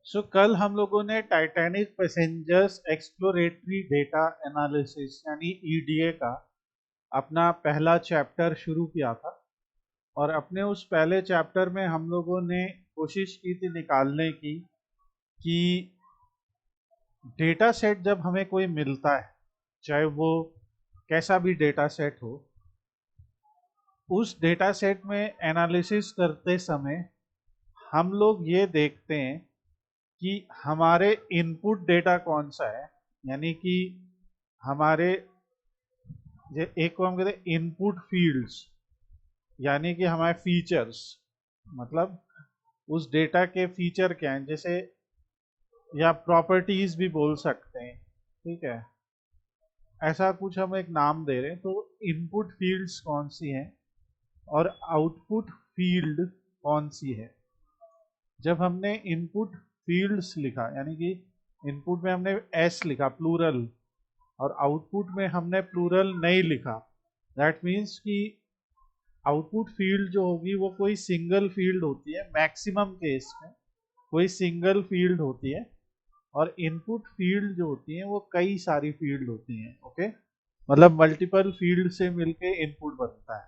कल हम लोगों ने Titanic passengers exploratory data analysis यानी ईडीए का अपना पहला चैप्टर शुरू किया था। और अपने उस पहले चैप्टर में हम लोगों ने कोशिश की थी निकालने की कि डेटा सेट जब हमें कोई मिलता है, चाहे वो कैसा भी डेटा सेट हो, उस डेटा सेट में एनालिसिस करते समय हम लोग ये देखते हैं कि हमारे इनपुट डेटा कौन सा है। यानी कि हमारे एक को हम कहते हैं इनपुट फील्ड्स, यानी कि हमारे फीचर्स, मतलब उस डेटा के फीचर क्या हैं, जैसे या प्रॉपर्टीज भी बोल सकते हैं। ठीक है, ऐसा कुछ हम एक नाम दे रहे हैं। तो इनपुट फील्ड्स कौन सी हैं और आउटपुट फील्ड कौन सी है। जब हमने इनपुट फील्ड्स लिखा, यानी कि इनपुट में हमने एस लिखा प्लूरल और आउटपुट में हमने प्लूरल नहीं लिखा, दैट मीन्स कि आउटपुट फील्ड जो होगी वो कोई सिंगल फील्ड होती है, मैक्सिमम केस में कोई सिंगल फील्ड होती है। और इनपुट फील्ड जो होती है वो कई सारी फील्ड होती हैं। ओके, मतलब मल्टीपल फील्ड से मिलके इनपुट बनता है।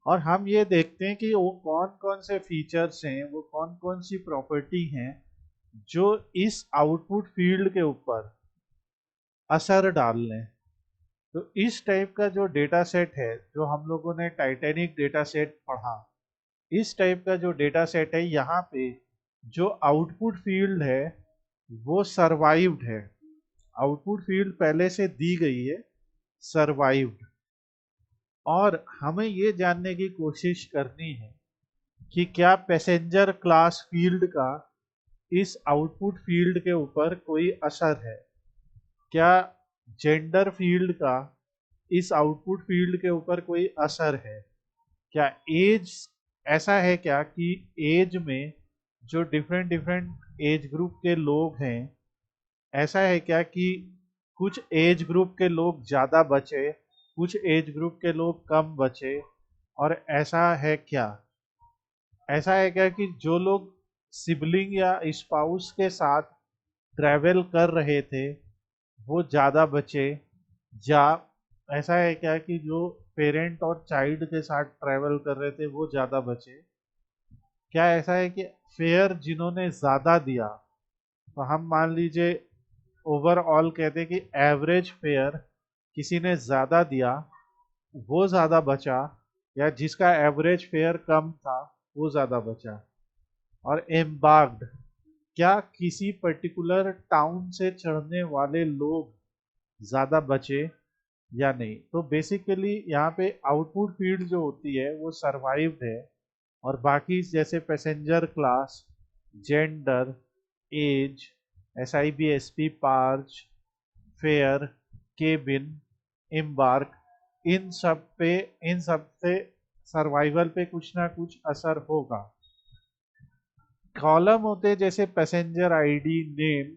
और हम ये देखते हैं कि वो कौन कौन से फीचर्स हैं, वो कौन कौन सी प्रॉपर्टी हैं जो इस आउटपुट फील्ड के ऊपर असर डाल लें। तो इस टाइप का जो डेटा सेट है, जो हम लोगों ने टाइटैनिक डेटा सेट पढ़ा, इस टाइप का जो डेटा सेट है, यहाँ पे जो आउटपुट फील्ड है वो सर्वाइव्ड है। आउटपुट फील्ड पहले से दी गई है, सर्वाइव्ड। और हमें ये जानने की कोशिश करनी है कि क्या पैसेंजर क्लास फील्ड का इस आउटपुट फील्ड के ऊपर कोई असर है। क्या जेंडर फील्ड का इस आउटपुट फील्ड के ऊपर कोई असर है। क्या एज, ऐसा है क्या कि एज में जो डिफरेंट डिफरेंट एज ग्रुप के लोग हैं, ऐसा है क्या कि कुछ एज ग्रुप के लोग ज़्यादा बचे, कुछ एज ग्रुप के लोग कम बचे। और ऐसा है क्या कि जो लोग सिबलिंग या स्पाउस के साथ ट्रैवल कर रहे थे वो ज़्यादा बचे, या ऐसा है क्या कि जो पेरेंट और चाइल्ड के साथ ट्रैवल कर रहे थे वो ज़्यादा बचे। क्या ऐसा है कि फेयर जिन्होंने ज़्यादा दिया, तो हम मान लीजिए ओवरऑल कहते हैं कि एवरेज फेयर किसी ने ज़्यादा दिया वो ज़्यादा बचा, या जिसका एवरेज फेयर कम था वो ज़्यादा बचा। और एम्बार्क्ड, क्या किसी पर्टिकुलर टाउन से चढ़ने वाले लोग ज़्यादा बचे या नहीं। तो बेसिकली यहाँ पे आउटपुट फील्ड जो होती है वो सर्वाइव्ड है, और बाकी जैसे passenger class, gender, age, SIBSP, parch, fare, cabin, embark, इन सब से सर्वाइवल पे कुछ ना कुछ असर होगा। कॉलम होते हैं जैसे पैसेंजर आईडी, नेम,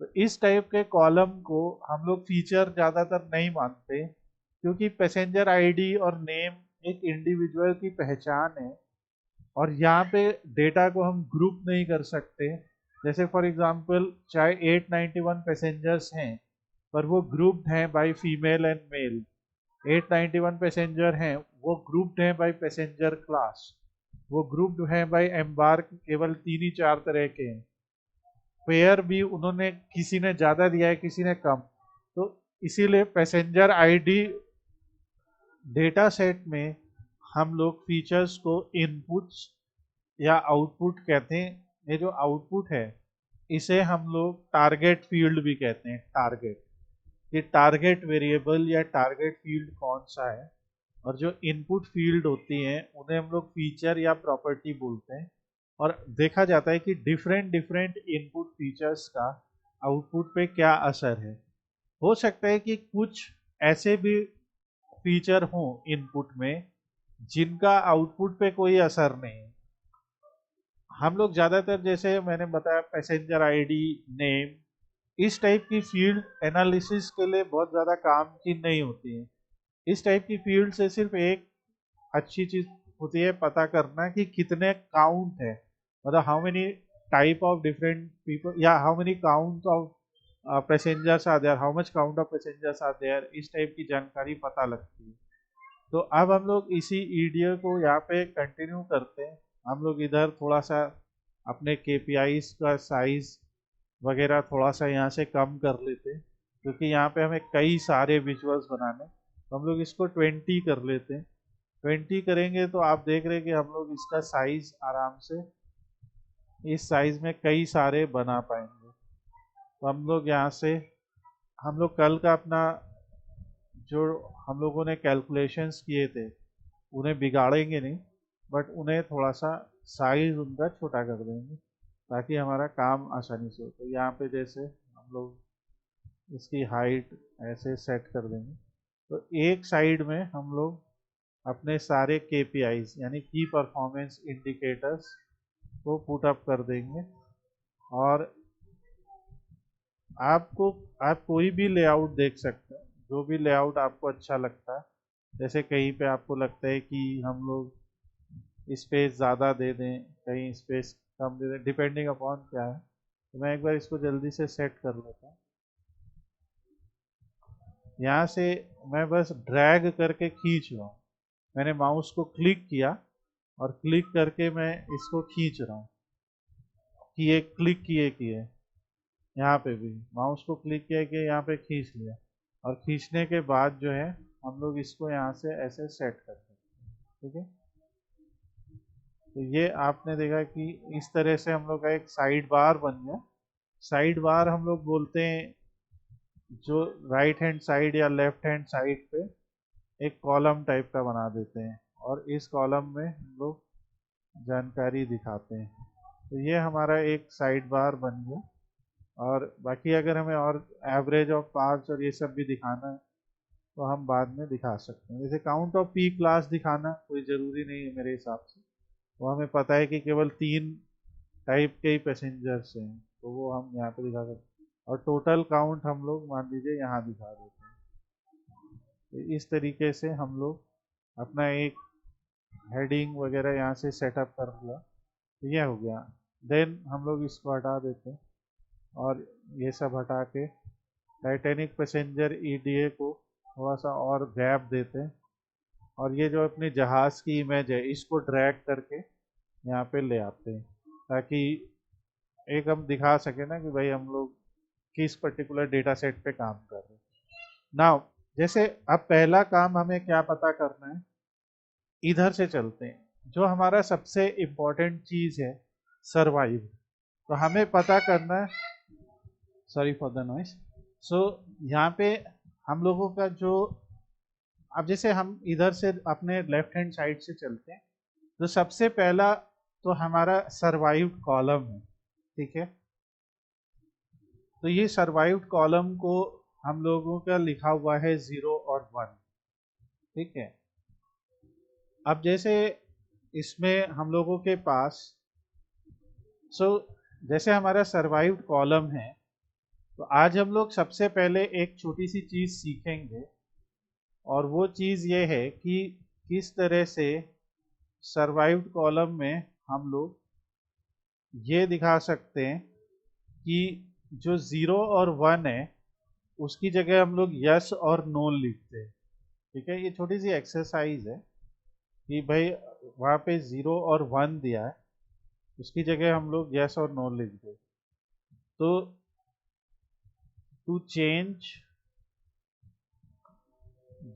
तो इस टाइप के कॉलम को हम लोग फीचर ज़्यादातर नहीं मानते, क्योंकि पैसेंजर आईडी और नेम एक इंडिविजुअल की पहचान है। और यहाँ पे डेटा को हम ग्रुप नहीं कर सकते। जैसे फॉर एग्जांपल चाहे 891 पैसेंजर्स हैं पर वो ग्रुप्ड हैं by female and male, 891 passenger हैं वो ग्रुप्ड हैं बाय पैसेंजर क्लास, वो ग्रुप्ड हैं बाय एम्बार्क, केवल तीन ही चार तरह के हैं। फेयर भी उन्होंने, किसी ने ज़्यादा दिया है किसी ने कम। तो इसीलिए पैसेंजर आईडी डेटा सेट में हम लोग फीचर्स को इनपुट्स या आउटपुट कहते हैं। ये जो आउटपुट है इसे हम लोग टारगेट फील्ड भी कहते हैं। टारगेट, ये टारगेट वेरिएबल या टारगेट फील्ड कौन सा है। और जो इनपुट फील्ड होती हैं उन्हें हम लोग फीचर या प्रॉपर्टी बोलते हैं। और देखा जाता है कि डिफरेंट डिफरेंट इनपुट फीचर्स का आउटपुट पे क्या असर है। हो सकता है कि कुछ ऐसे भी फीचर हों इनपुट में जिनका आउटपुट पे कोई असर नहीं है। हम लोग ज़्यादातर, जैसे मैंने बताया, पैसेंजर आईडी, नेम, इस टाइप की फील्ड एनालिसिस के लिए बहुत ज़्यादा काम की नहीं होती है। इस टाइप की फील्ड से सिर्फ एक अच्छी चीज़ होती है पता करना कि कितने काउंट है, मतलब how many type of different people, yeah, how many count of passengers are there, how much count of passengers are there, इस टाइप की जानकारी पता लगती है। तो अब हम लोग इसी ईडीए को यहाँ पे कंटिन्यू करते हैं। हम लोग इधर थोड़ा सा अपने केपीआईज का साइज वगैरह थोड़ा सा यहाँ से कम कर लेते हैं, क्योंकि यहाँ पे हमें कई सारे विजुअल्स बनाने, तो हम लोग इसको 20 कर लेते हैं। 20 करेंगे तो आप देख रहे हैं कि हम लोग इसका साइज आराम से इस साइज में कई सारे बना पाएंगे। तो हम लोग यहाँ से हम लोग कल का अपना जो हम लोगों ने कैलकुलेशंस किए थे उन्हें बिगाड़ेंगे नहीं, बट उन्हें थोड़ा सा साइज उनका छोटा कर देंगे ताकि हमारा काम आसानी से हो। तो यहाँ पे जैसे हम लोग इसकी हाइट ऐसे सेट कर देंगे, तो एक साइड में हम लोग अपने सारे केपीआईज यानी की परफॉर्मेंस इंडिकेटर्स को पुट अप कर देंगे। और आपको आप कोई भी लेआउट देख सकते हैं, जो भी लेआउट आपको अच्छा लगता है। जैसे कहीं पे आपको लगता है कि हम लोग स्पेस ज़्यादा दे दें, कहीं स्पेस कम दे दें, डिपेंडिंग अपॉन क्या है। तो मैं एक बार इसको जल्दी से सेट कर लेता हूँ। यहाँ से मैं बस ड्रैग करके खींच रहा हूँ, मैंने माउस को क्लिक किया और क्लिक करके मैं इसको खींच रहा हूँ, किए क्लिक किए किए यहाँ पे भी माउस को क्लिक किया कि यहाँ पे खींच लिया, और खींचने के बाद जो है हम लोग इसको यहाँ से ऐसे सेट कर सकते हैं। ठीक है, तो ये आपने देखा कि इस तरह से हम लोग का एक साइड बार बन गया। साइड बार हम लोग बोलते हैं जो राइट हैंड साइड या लेफ्ट हैंड साइड पे एक कॉलम टाइप का बना देते हैं, और इस कॉलम में हम लोग जानकारी दिखाते हैं। तो ये हमारा एक साइड बार बन गया। और बाकी अगर हमें और एवरेज ऑफ पार्ट्स और ये सब भी दिखाना है तो हम बाद में दिखा सकते हैं। जैसे काउंट ऑफ पी क्लास दिखाना कोई ज़रूरी नहीं है मेरे हिसाब से, वो हमें पता है कि केवल 3 टाइप के ही पैसेंजर्स हैं, तो वो हम यहाँ पे दिखा सकते हैं। और टोटल काउंट हम लोग मान लीजिए यहाँ दिखा देते हैं। तो इस तरीके से हम लोग अपना एक हेडिंग वगैरह यहाँ से सेटअप कर लिया, तो यह हो गया। देन हम लोग इसको हटा देते हैं और ये सब हटा के टाइटैनिक पैसेंजर ईडीए को थोड़ा सा और गैप देते हैं, और ये जो अपने जहाज़ की इमेज है इसको ड्रैग करके यहाँ पे ले आते हैं, ताकि एक हम दिखा सके ना कि भाई हम लोग किस पर्टिकुलर डेटा सेट पे काम कर रहे हैं। नाउ जैसे अब पहला काम हमें क्या पता करना है, इधर से चलते हैं। जो हमारा सबसे इम्पोर्टेंट चीज़ है सरवाइव, तो हमें पता करना है, सॉरी फॉर द नॉइस। सो यहाँ पे हम लोगों का जो, अब जैसे हम इधर से अपने लेफ्ट हैंड साइड से चलते हैं, तो सबसे पहला तो हमारा सर्वाइव्ड कॉलम है। ठीक है, तो ये सर्वाइव्ड कॉलम को हम लोगों का लिखा हुआ है 0 और 1। ठीक है, अब जैसे इसमें हम लोगों के पास जैसे हमारा सर्वाइव्ड कॉलम है, तो आज हम लोग सबसे पहले एक छोटी सी चीज़ सीखेंगे, और वो चीज़ ये है कि किस तरह से सर्वाइव्ड कॉलम में हम लोग ये दिखा सकते हैं कि जो 0 और 1 है उसकी जगह हम लोग यस और नो लिखते हैं। ठीक है, ये छोटी सी एक्सरसाइज है कि भाई वहाँ पे 0 और 1 दिया है, उसकी जगह हम लोग यस और नो लिख दें। तो टू चेंज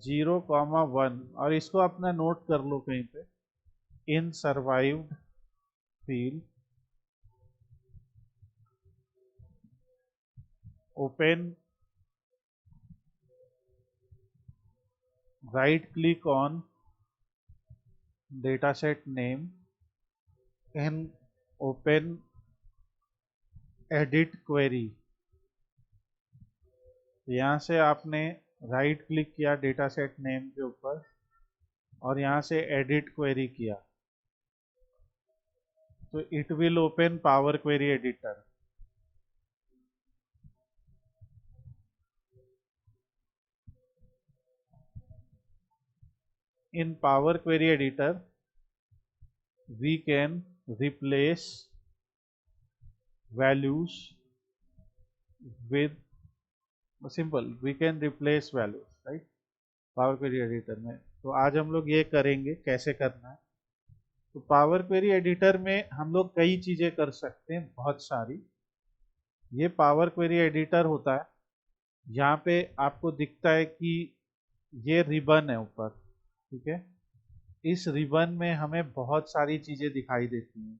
0,1, और इसको अपना नोट कर लो कहीं पे, in survived field open right click on dataset name and open edit query। यहाँ से आपने राइट क्लिक किया डेटा सेट नेम के ऊपर और यहाँ से एडिट क्वेरी किया, तो it will open Power Query Editor. In Power Query Editor we can replace values with simple we can replace values, right, Power Query Editor में। तो आज हम लोग ये करेंगे कैसे करना है। तो पावर क्वेरी एडिटर में हम लोग कई चीजें कर सकते हैं, बहुत सारी। ये पावर क्वेरी एडिटर होता है, यहाँ पे आपको दिखता है कि ये रिबन है ऊपर, ठीक है। इस रिबन में हमें बहुत सारी चीजें दिखाई देती हैं,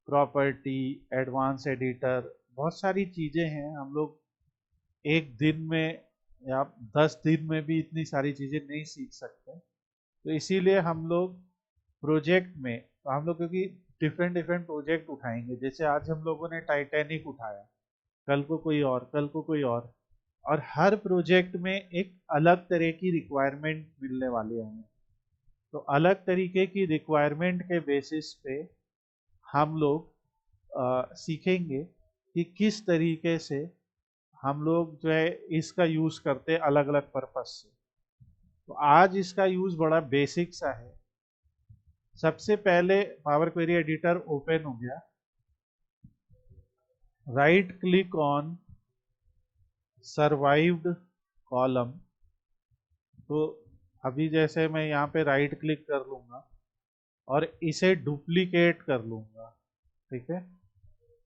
प्रॉपर्टी, एडवांस एडिटर, बहुत सारी चीजें हैं। हम लोग एक दिन में या 10 दिन में भी इतनी सारी चीजें नहीं सीख सकते। तो इसीलिए हम लोग प्रोजेक्ट में, तो हम लोग क्योंकि डिफरेंट डिफरेंट प्रोजेक्ट उठाएंगे, जैसे आज हम लोगों ने टाइटैनिक उठाया, कल को कोई और, कल को कोई और हर प्रोजेक्ट में एक अलग तरह की रिक्वायरमेंट मिलने वाली है हमें। तो अलग तरीके की रिक्वायरमेंट के बेसिस पे हम लोग सीखेंगे कि किस तरीके से हम लोग जो है इसका यूज़ करते हैं अलग अलग पर्पज से। तो आज इसका यूज़ बड़ा बेसिक सा है। सबसे पहले पावर क्वेरी एडिटर ओपन हो गया, right click on survived column. तो अभी जैसे मैं यहाँ पे राइट क्लिक कर लूँगा और इसे डुप्लीकेट कर लूँगा, ठीक है,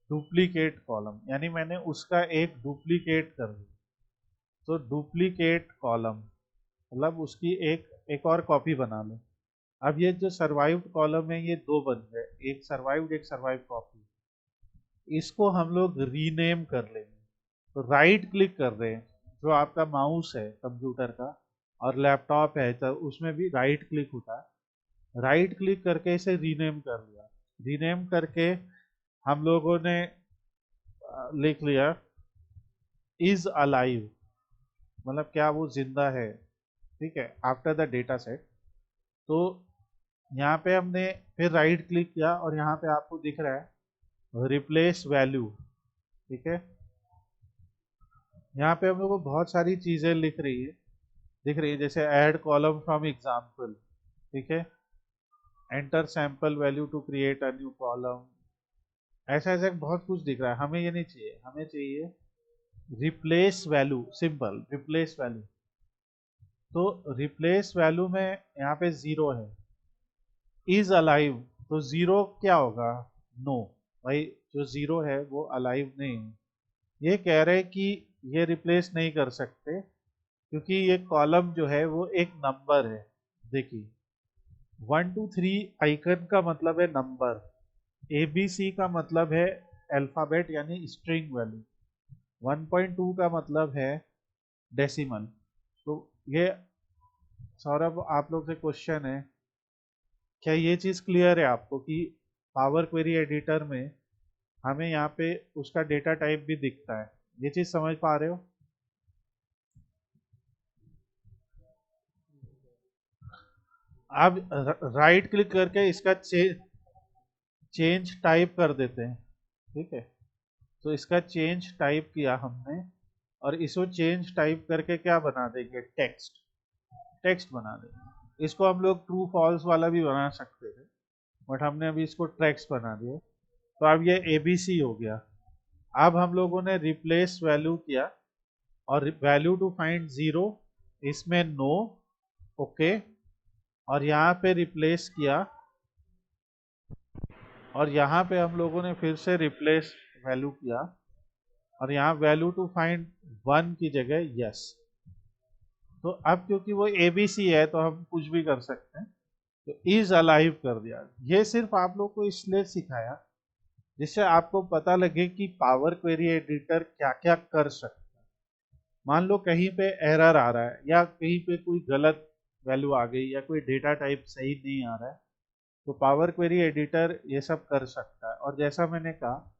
डुप्लीकेट कॉलम, यानी मैंने उसका एक डुप्लीकेट कर दिया। तो डुप्लीकेट कॉलम मतलब उसकी एक और कॉपी बना लो। अब ये जो सर्वाइव्ड कॉलम है ये दो बन गए, एक सर्वाइव्ड एक सर्वाइव कॉपी। इसको हम लोग रीनेम कर लेंगे। तो राइट क्लिक कर रहे हैं, जो आपका माउस है कंप्यूटर का और लैपटॉप है तो उसमें भी राइट क्लिक होता है। राइट क्लिक करके इसे रीनेम कर लिया। रीनेम करके हम लोगों ने लिख लिया इज अलाइव, मतलब क्या वो जिंदा है, ठीक है, आफ्टर द डेटा सेट। तो यहाँ पे हमने फिर राइट क्लिक किया और यहाँ पे आपको दिख रहा है रिप्लेस वैल्यू, ठीक है। यहाँ पे हम लोग को बहुत सारी चीजें दिख रही है, जैसे ऐड कॉलम फ्रॉम एग्जाम्पल, ठीक है, enter sample value to create a new column, ऐसा ऐसा बहुत कुछ दिख रहा है। हमें ये नहीं चाहिए, हमें चाहिए replace value, simple replace value. तो रिप्लेस वैल्यू में यहाँ पे 0 है, इज अलाइव, तो 0 क्या होगा, नो, भाई जो 0 है वो अलाइव नहीं है। ये कह रहे हैं कि ये रिप्लेस नहीं कर सकते क्योंकि ये कॉलम जो है वो एक नंबर है। देखिए 1 2 3 आइकन का मतलब है नंबर, ABC का मतलब है अल्फाबेट यानी स्ट्रिंग वैल्यू, 1.2 का मतलब है डेसिमल। तो ये सौरभ आप लोग से क्वेश्चन है, क्या ये चीज़ क्लियर है आपको कि पावर क्वेरी एडिटर में हमें यहाँ पे उसका डेटा टाइप भी दिखता है? ये चीज़ समझ पा रहे हो? अब राइट क्लिक करके इसका चेंज टाइप कर देते हैं, ठीक है। तो इसका चेंज टाइप किया हमने और इसको चेंज टाइप करके क्या बना देंगे, टेक्स्ट, टेक्स्ट बना देंगे। इसको हम लोग ट्रू फॉल्स वाला भी बना सकते थे बट हमने अभी इसको टेक्स्ट बना दिया। तो अब ये ABC हो गया। अब हम लोगों ने रिप्लेस वैल्यू किया और वैल्यू टू फाइंड 0, इसमें नो, ओके, और यहाँ पे रिप्लेस किया और यहाँ पे हम लोगों ने फिर से रिप्लेस वैल्यू किया और यहाँ वैल्यू टू फाइंड 1 की जगह यस। तो अब क्योंकि वो ABC है तो हम कुछ भी कर सकते हैं, तो इज अलाइव कर दिया। ये सिर्फ आप लोग को इसलिए सिखाया जिससे आपको पता लगे कि पावर क्वेरी एडिटर क्या क्या कर सकता है। मान लो कहीं पे एरर आ रहा है या कहीं पे कोई गलत वैल्यू आ गई या कोई डेटा टाइप सही नहीं आ रहा है, तो पावर क्वेरी एडिटर ये सब कर सकता है। और जैसा मैंने कहा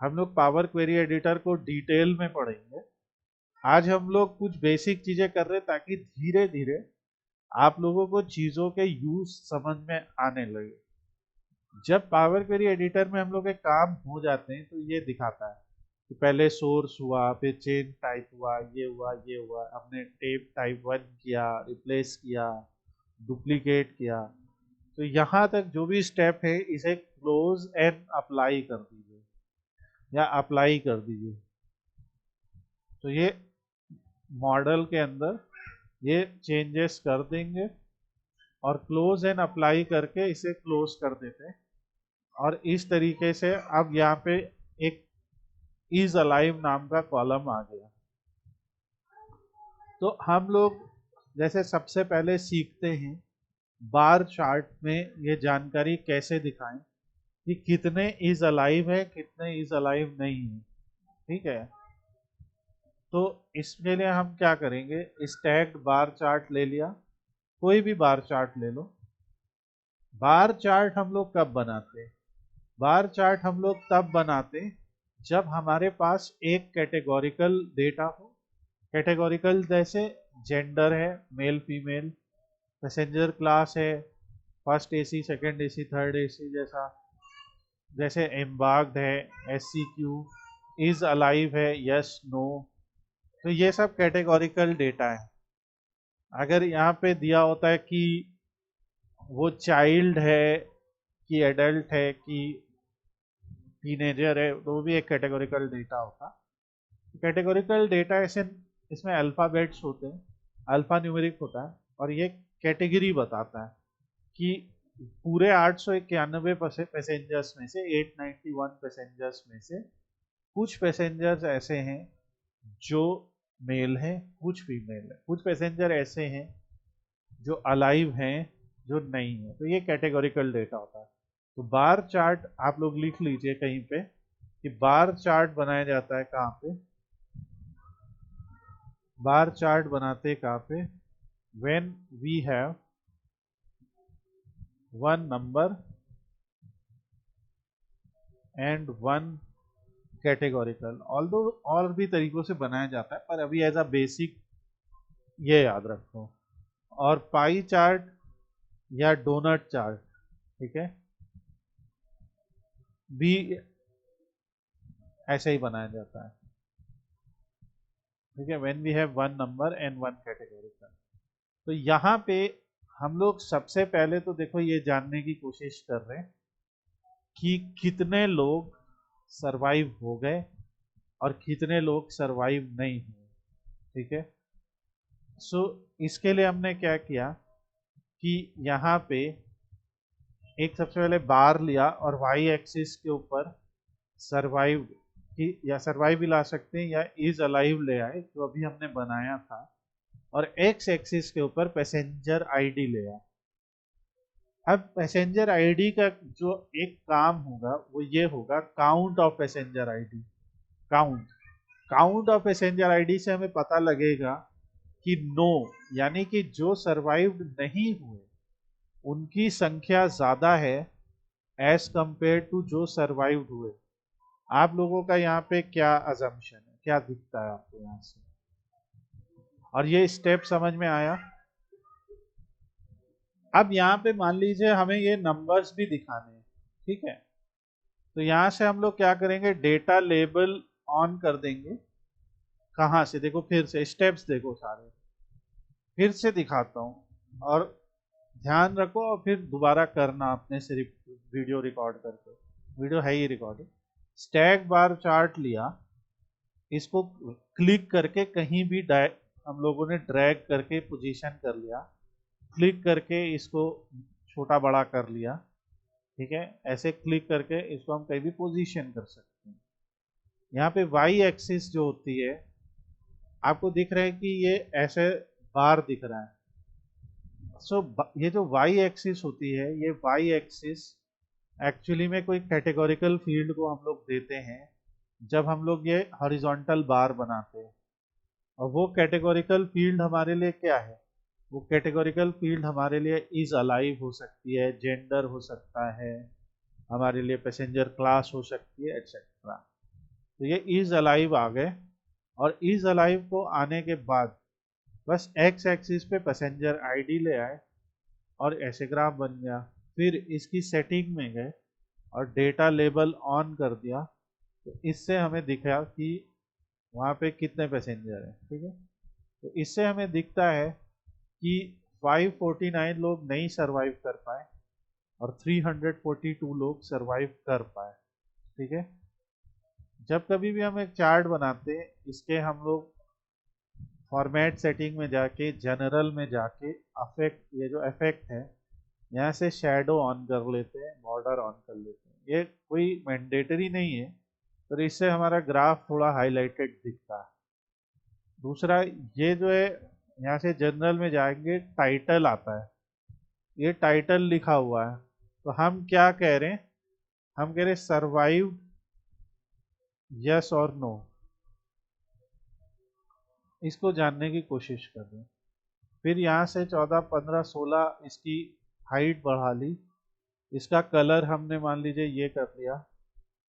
हम लोग पावर क्वेरी एडिटर को डिटेल में पढ़ेंगे। आज हम लोग कुछ बेसिक चीजें कर रहे हैं ताकि धीरे धीरे आप लोगों को चीजों के यूज समझ में आने लगे। जब पावर क्वेरी एडिटर में हम लोग के काम हो जाते हैं तो ये दिखाता है कि पहले सोर्स हुआ, फिर चेंज टाइप हुआ, ये हुआ, हमने टेप टाइप 1 किया, रिप्लेस किया, डुप्लीकेट किया। तो यहाँ तक जो भी स्टेप है इसे क्लोज एंड अप्लाई कर दीजिए। या अप्लाई कर दीजिए। तो ये मॉडल के अंदर ये चेंजेस कर देंगे और क्लोज एंड अप्लाई करके इसे क्लोज कर देते हैं। और इस तरीके से अब यहाँ पे एक इज अलाइव नाम का कॉलम आ गया। तो हम लोग जैसे सबसे पहले सीखते हैं बार चार्ट में ये जानकारी कैसे दिखाएं कि कितने इज अलाइव है, कितने इज अलाइव नहीं है। ठीक है, तो इसके लिए हम क्या करेंगे, स्टैक्ड बार चार्ट ले लिया, कोई भी बार चार्ट ले लो। बार चार्ट हम लोग कब बनाते हैं? बार चार्ट हम लोग तब बनाते जब हमारे पास एक कैटेगोरिकल डेटा हो। कैटेगोरिकल जैसे जेंडर है, मेल फीमेल, पैसेंजर क्लास है, first AC, second AC, third AC, जैसा जैसे एम्बार्क्ड है, एससीक्यू, इज अलाइव है, यस नो। तो ये सब कैटेगोरिकल डेटा है। अगर यहाँ पे दिया होता है कि वो चाइल्ड है कि एडल्ट है कि टीनेजर है, तो वो भी एक कैटेगोरिकल डेटा होता। कैटेगोरिकल डेटा ऐसे इसमें अल्फ़ाबेट्स होते हैं, अल्फ़ा न्यूमेरिक होता है, और ये कैटेगरी बताता है कि पूरे 891 पैसेंजर्स में से, 891 पैसेंजर्स में से कुछ पैसेंजर्स ऐसे हैं जो मेल हैं, कुछ फीमेल है, कुछ पैसेंजर ऐसे हैं जो अलाइव हैं, जो नहीं है। तो ये कैटेगोरिकल डेटा होता है। तो बार चार्ट आप लोग लिख लीजिए कहीं पे कि बार चार्ट बनाया जाता है कहाँ पे। बार चार्ट बनाते कहाँ पे? When we have one number and one categorical. Although और भी तरीकों से बनाया जाता है, पर अभी एज अ बेसिक ये याद रखो। और पाई चार्ट या डोनट चार्ट, ठीक है, भी ऐसे ही बनाया जाता है। ठीक है, when we have one number and one categorical. तो यहाँ पे हम लोग सबसे पहले तो देखो ये जानने की कोशिश कर रहे हैं कि कितने लोग सरवाइव हो गए और कितने लोग सरवाइव नहीं हुए। ठीक है, सो इसके लिए हमने क्या किया कि यहाँ पे एक सबसे पहले बार लिया और वाई एक्सिस के ऊपर सरवाइव की, या सरवाइव भी ला सकते हैं, या इज अलाइव ले आए जो अभी हमने बनाया था, और एक्स एक्सिस के ऊपर पैसेंजर आईडी ले आए। अब पैसेंजर आईडी का जो एक काम होगा वो ये होगा, count of passenger ID. Count count of passenger ID से हमें पता लगेगा कि नो, यानी कि जो सरवाइव्ड नहीं हुए उनकी संख्या ज्यादा है एज कंपेयर टू जो सरवाइव्ड हुए। आप लोगों का यहाँ पे क्या अजम्पशन है, क्या दिखता है आपको यहाँ से? और ये स्टेप समझ में आया? अब यहाँ पे मान लीजिए हमें ये नंबर्स भी दिखाने हैं। ठीक है, तो यहाँ से हम लोग क्या करेंगे, डेटा लेबल ऑन कर देंगे। कहाँ से? देखो फिर से स्टेप्स देखो सारे, फिर से दिखाता हूँ और ध्यान रखो, और फिर दोबारा करना अपने से वीडियो रिकॉर्ड करके। वीडियो है ही रिकॉर्डिंग। स्टैक बार चार्ट लिया, इसको क्लिक करके कहीं भी हम लोगों ने ड्रैग करके पोजीशन कर लिया, क्लिक करके इसको छोटा बड़ा कर लिया। ठीक है, ऐसे क्लिक करके इसको हम कहीं भी पोजीशन कर सकते हैं। यहाँ पे वाई एक्सिस जो होती है, आपको दिख रहा है कि ये ऐसे बार दिख रहा है। सो ये जो वाई एक्सिस होती है, ये वाई एक्सिस एक्चुअली में कोई कैटेगोरिकल फील्ड को हम लोग देते हैं जब हम लोग ये हॉरिजॉन्टल बार बनाते हैं। और वो कैटेगोरिकल फील्ड हमारे लिए क्या है? वो कैटेगोरिकल फील्ड हमारे लिए इज अलाइव हो सकती है, जेंडर हो सकता है, हमारे लिए पैसेंजर क्लास हो सकती है, एक्सेट्रा। तो ये इज अलाइव आ गए, और इज अलाइव को आने के बाद बस एक्स एक्सिस पे पैसेंजर आईडी ले आए और ऐसे ग्राफ बन गया। फिर इसकी सेटिंग में गए और डेटा लेबल ऑन कर दिया, तो इससे हमें दिखा कि वहाँ पे कितने पैसेंजर हैं। ठीक है, तो इससे हमें दिखता है कि 549 लोग नहीं सरवाइव कर पाए और 342 लोग सरवाइव कर पाए। ठीक है, जब कभी भी हम एक चार्ट बनाते हैं, इसके हम लोग फॉर्मेट सेटिंग में जाके, जनरल में जाके, अफेक्ट, ये जो इफेक्ट है यहाँ से शैडो ऑन कर लेते हैं, बॉर्डर ऑन कर लेते हैं। ये कोई मैंडेटरी नहीं है, पर इससे हमारा ग्राफ थोड़ा हाईलाइटेड दिखता है। दूसरा, ये जो है यहाँ से जनरल में जाएंगे, टाइटल आता है, ये टाइटल लिखा हुआ है, तो हम क्या कह रहे हैं, हम कह रहे सर्वाइव यस और नो, इसको जानने की कोशिश कर रहे हैं। फिर यहाँ से 14, 15, 16 इसकी हाइट बढ़ा ली, इसका कलर हमने मान लीजिए ये कर लिया,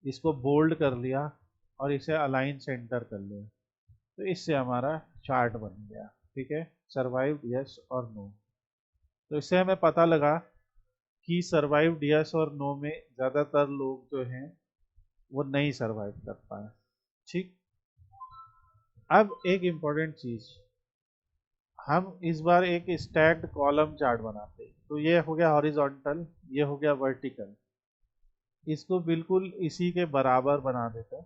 इसको बोल्ड कर लिया और इसे अलाइन सेंटर कर लिया, तो इससे हमारा चार्ट बन गया। ठीक है, सर्वाइव यस और नो। तो इससे हमें पता लगा कि सर्वाइव यस और नो में ज़्यादातर लोग जो हैं वो नहीं सर्वाइव कर पाए। ठीक, अब एक इम्पॉर्टेंट चीज़, हम इस बार एक स्टैक्ड कॉलम चार्ट बनाते हैं। तो ये हो गया हॉरिजॉन्टल, ये हो गया वर्टिकल, इसको बिल्कुल इसी के बराबर बना देते हैं।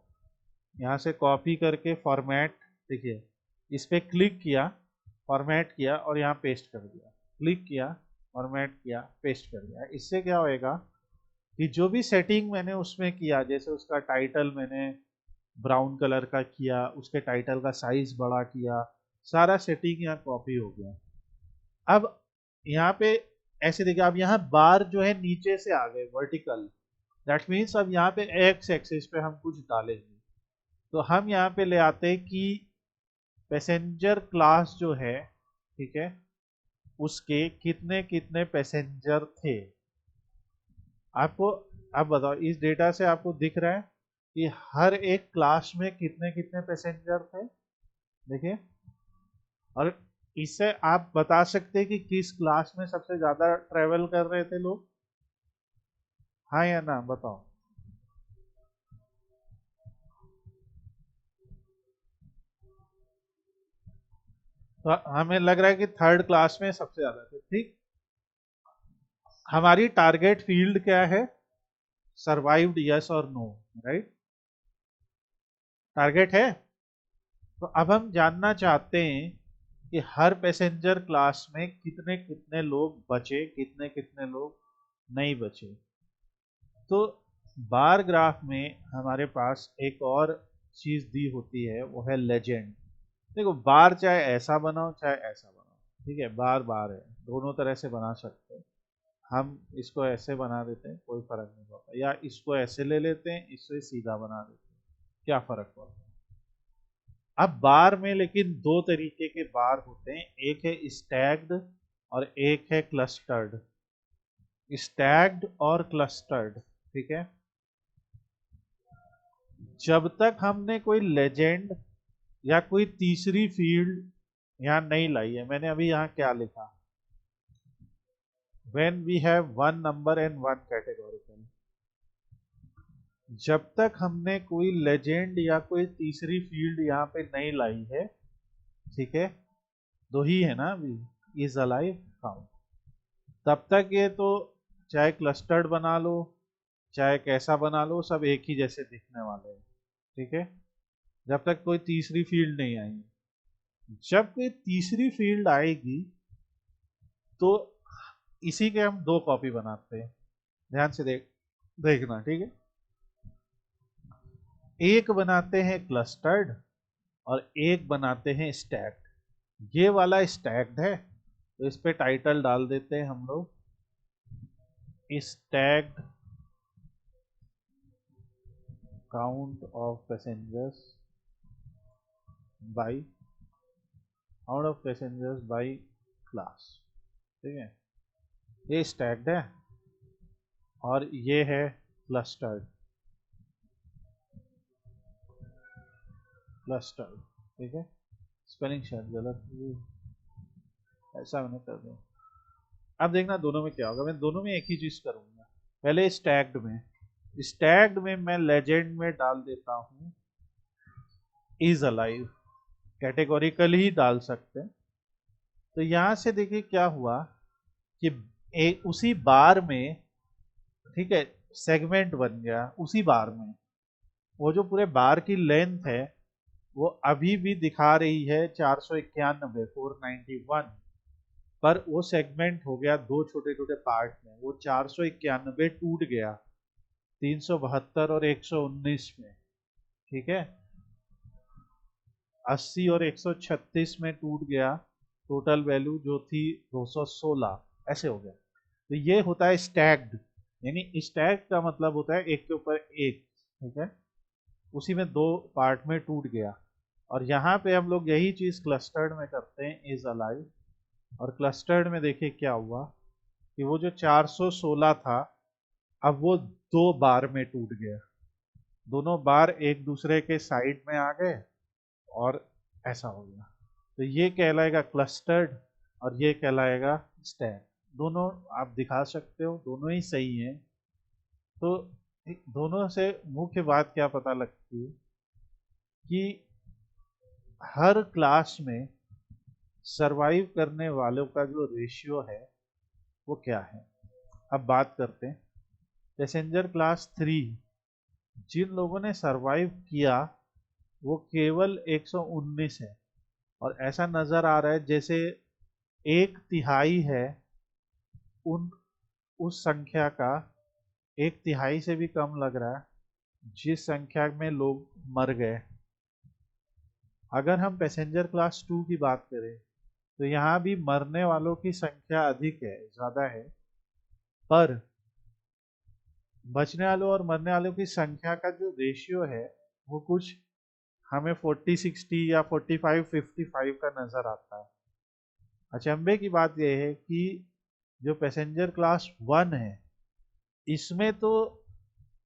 यहाँ से कॉपी करके फॉर्मेट, देखिए इस पर क्लिक किया, फॉर्मेट किया और यहाँ पेस्ट कर दिया, क्लिक किया, फॉर्मेट किया, पेस्ट कर दिया। इससे क्या होएगा कि जो भी सेटिंग मैंने उसमें किया, जैसे उसका टाइटल मैंने ब्राउन कलर का किया, उसके टाइटल का साइज बड़ा किया, सारा सेटिंग यहाँ कॉपी हो गया। अब यहाँ पे ऐसे देखिए, अब यहाँ बार जो है नीचे से आ गए वर्टिकल, दैट मीन्स अब यहाँ पे एक्स एक्सिस पे हम कुछ डालेंगे। तो हम यहाँ पे ले आते हैं कि पैसेंजर क्लास जो है, ठीक है, उसके कितने कितने पैसेंजर थे। आपको अब बताओ, इस डेटा से आपको दिख रहा है कि हर एक क्लास में कितने कितने पैसेंजर थे, देखिए। और इससे आप बता सकते हैं कि किस क्लास में सबसे ज्यादा ट्रेवल कर रहे थे लोग, हाँ या ना, बताओ। तो हमें लग रहा है कि थर्ड क्लास में सबसे ज्यादा थे। ठीक, हमारी टारगेट फील्ड क्या है, सर्वाइव्ड यस और नो, राइट, टारगेट है। तो अब हम जानना चाहते हैं कि हर पैसेंजर क्लास में कितने कितने लोग बचे, कितने कितने लोग नहीं बचे। तो बार ग्राफ में हमारे पास एक और चीज दी होती है, वो है लेजेंड। देखो, बार चाहे ऐसा बनाओ चाहे ऐसा बनाओ, ठीक है, बार बार है, दोनों तरह से बना सकते हैं। हम इसको ऐसे बना देते हैं, कोई फर्क नहीं पड़ता, या इसको ऐसे ले लेते हैं, इससे सीधा बना देते हैं, क्या फर्क पड़ता है। अब बार में लेकिन दो तरीके के बार होते हैं, एक है स्टैग्ड और एक है क्लस्टर्ड। स्टैग्ड और क्लस्टर्ड, ठीक है। जब तक हमने कोई लेजेंड या कोई तीसरी फील्ड यहाँ नहीं लाई है, मैंने अभी यहाँ क्या लिखा, when we have one number and one categorical, जब तक हमने कोई लेजेंड या कोई तीसरी फील्ड यहाँ पे नहीं लाई है, ठीक है, दो ही है ना अभी, इज अलाइव काउंट, तब तक ये तो चाहे क्लस्टर्ड बना लो चाहे कैसा बना लो, सब एक ही जैसे दिखने वाले हैं। ठीक है, जब तक कोई तीसरी फील्ड नहीं आई। जब कोई तीसरी फील्ड आएगी तो इसी के हम दो कॉपी बनाते हैं, ध्यान से देखना, ठीक है। एक बनाते हैं क्लस्टर्ड और एक बनाते हैं स्टैक्ड। ये वाला स्टैक्ड है, तो इस पे टाइटल डाल देते हैं हम लोग, stacked count of passengers by class. ठीक है, ये स्टैक्ड है और ये है क्लस्टर्ड। ठीक है, स्पेलिंग शायद गलत हुई, ऐसा मैंने कर दिया। अब देखना दोनों में क्या होगा, मैं दोनों में एक ही चीज करूंगा। पहले स्टैग्ड में मैं लेजेंड में डाल देता हूं इज अलाइव, कैटेगोरिकली ही डाल सकते हैं। तो यहां से देखिए क्या हुआ कि उसी बार में, ठीक है, सेगमेंट बन गया उसी बार में। वो जो पूरे बार की लेंथ है वो अभी भी दिखा रही है 491 491, पर वो सेगमेंट हो गया दो छोटे छोटे पार्ट में, वो 491 टूट गया 372 और 119 में, ठीक है, 80 और 136 में टूट गया, टोटल वैल्यू जो थी 216 ऐसे हो गया। तो ये होता है स्टैक्ड, यानी स्टैक का मतलब होता है एक के ऊपर एक, ठीक है, उसी में दो पार्ट में टूट गया। और यहाँ पे हम लोग यही चीज क्लस्टर्ड में करते हैं, इज अलाइव। और क्लस्टर्ड में देखिए क्या हुआ कि वो जो 416 था अब वो दो बार में टूट गया, दोनों बार एक दूसरे के साइड में आ गए और ऐसा हो गया। तो ये कहलाएगा क्लस्टर्ड और ये कहलाएगा स्टैक। दोनों आप दिखा सकते हो, दोनों ही सही हैं। तो दोनों से मुख्य बात क्या पता लगती है कि हर क्लास में सरवाइव करने वालों का जो रेशियो है वो क्या है। अब बात करते हैं पैसेंजर क्लास 3, जिन लोगों ने सरवाइव किया वो केवल 119 है। और ऐसा नजर आ रहा है जैसे एक तिहाई है उन उस संख्या का, एक तिहाई से भी कम लग रहा है जिस संख्या में लोग मर गए। अगर हम पैसेंजर क्लास 2 की बात करें तो यहाँ भी मरने वालों की संख्या अधिक है, ज्यादा है, पर बचने वालों और मरने वालों की संख्या का जो रेशियो है वो कुछ हमें 40-60 या 45-55 का नजर आता है। अचंभे की बात यह है कि जो पैसेंजर क्लास 1 है इसमें तो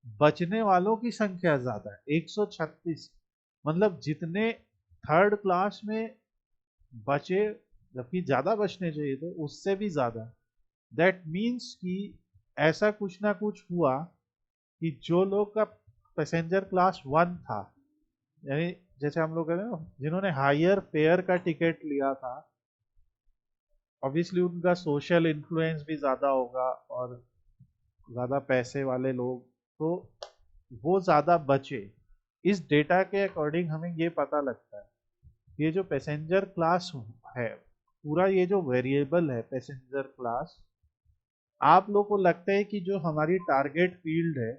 बचने वालों की संख्या ज्यादा है, 136। मतलब जितने थर्ड क्लास में बचे, जबकि ज्यादा बचने चाहिए थे, उससे भी ज्यादा। दैट मीन्स कि ऐसा कुछ ना कुछ हुआ कि जो लोग का पैसेंजर क्लास 1 था, यानी जैसे हम लोग कहते हैं ना, जिन्होंने हायर फेयर का टिकट लिया था, ऑब्वियसली उनका सोशल इन्फ्लुएंस भी ज्यादा होगा और ज्यादा पैसे वाले लोग, तो वो ज्यादा बचे। इस डेटा के अकॉर्डिंग हमें ये पता लगता है ये जो पैसेंजर क्लास है, पूरा ये जो वेरिएबल है पैसेंजर क्लास, आप लोग को लगता है कि जो हमारी टारगेट फील्ड है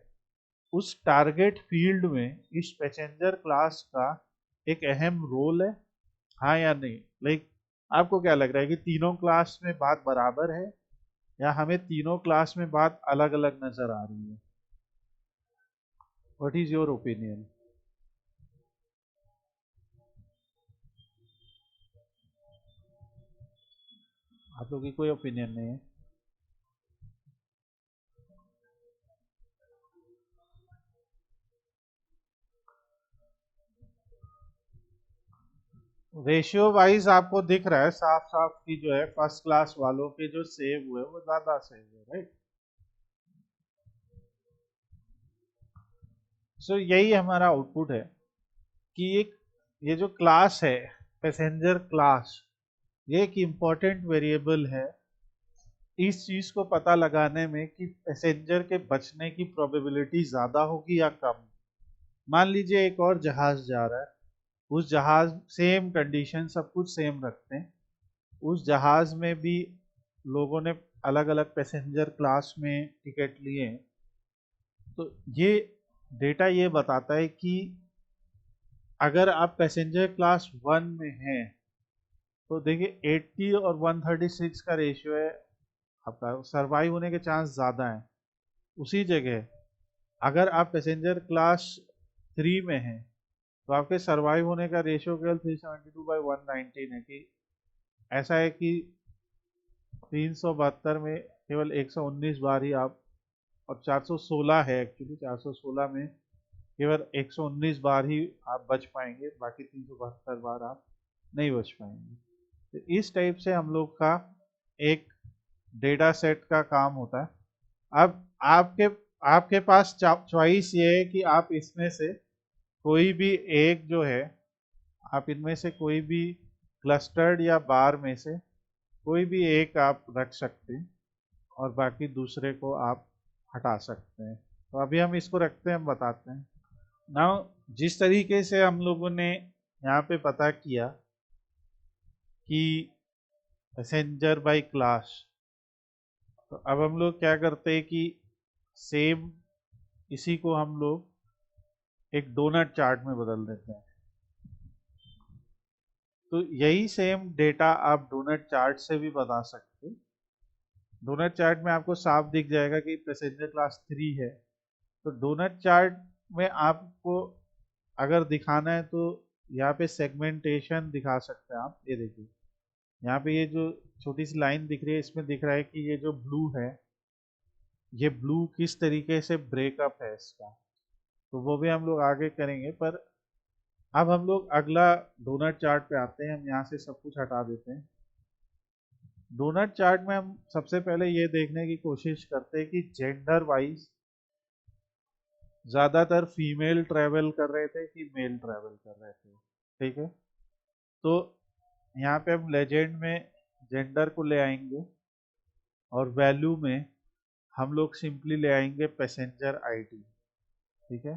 उस टारगेट फील्ड में इस पैसेंजर क्लास का एक अहम रोल है, हाँ या नहीं? लाइक आपको क्या लग रहा है कि तीनों क्लास में बात बराबर है या हमें तीनों क्लास में बात अलग अलग नजर आ रही है? What is your opinion? आप लोग की कोई ओपिनियन नहीं है? रेशियो वाइज आपको दिख रहा है साफ साफ कि जो है फर्स्ट क्लास वालों के जो सेव हुए वो ज्यादा सेव हुए, राइट? सो यही हमारा आउटपुट है कि एक ये जो क्लास है पैसेंजर क्लास, ये एक इम्पॉर्टेंट वेरिएबल है इस चीज को पता लगाने में कि पैसेंजर के बचने की प्रोबेबिलिटी ज्यादा होगी या कम। मान लीजिए एक और जहाज जा रहा है, उस जहाज सेम कंडीशन सब कुछ सेम रखते हैं, उस जहाज में भी लोगों ने अलग अलग पैसेंजर क्लास में टिकट लिए हैं। तो ये डेटा ये बताता है कि अगर आप पैसेंजर क्लास 1 में हैं तो देखिए 80 और 136 का रेशियो है, आपका सरवाइव होने के चांस ज़्यादा हैं। उसी जगह अगर आप पैसेंजर क्लास 3 में हैं तो आपके सरवाइव होने का रेशियो केवल 372/119 है। कि ऐसा है कि 372 में केवल 119 बार ही आप, और 416 है एक्चुअली, 416 में केवल 119 बार ही आप बच पाएंगे, बाकी 372 बार आप नहीं बच पाएंगे। तो इस टाइप से हम लोग का एक डेटा सेट का काम होता है। अब आपके आपके पास चॉइस ये है कि आप इसमें से कोई भी एक जो है, आप इनमें से कोई भी क्लस्टर्ड या बार में से कोई भी एक आप रख सकते हैं और बाकी दूसरे को आप हटा सकते हैं। तो अभी हम इसको रखते हैं, हम बताते हैं। नाउ जिस तरीके से हम लोगों ने यहाँ पे पता किया कि पैसेंजर बाय क्लास, तो अब हम लोग क्या करते हैं कि सेम इसी को हम लोग एक डोनट चार्ट में बदल देते हैं। तो यही सेम डेटा आप डोनट चार्ट से भी बता सकते हैं। डोनट चार्ट में आपको साफ दिख जाएगा कि पैसेंजर क्लास 3 है। तो डोनट चार्ट में आपको अगर दिखाना है तो यहाँ पे सेगमेंटेशन दिखा सकते हैं आप। ये देखिए यहाँ पे ये जो छोटी सी लाइन दिख रही है, इसमें दिख रहा है कि ये जो ब्लू है, ये ब्लू किस तरीके से ब्रेकअप है इसका, तो वो भी हम लोग आगे करेंगे। पर अब हम लोग अगला डोनट चार्ट पे आते हैं। हम यहाँ से सब कुछ हटा देते हैं। डोनट चार्ट में हम सबसे पहले ये देखने की कोशिश करते हैं कि जेंडर वाइज ज़्यादातर फीमेल ट्रैवल कर रहे थे कि मेल ट्रैवल कर रहे थे। ठीक है, तो यहाँ पे हम लेजेंड में जेंडर को ले आएंगे और वैल्यू में हम लोग सिंपली ले आएंगे पैसेंजर आईडी। ठीक है,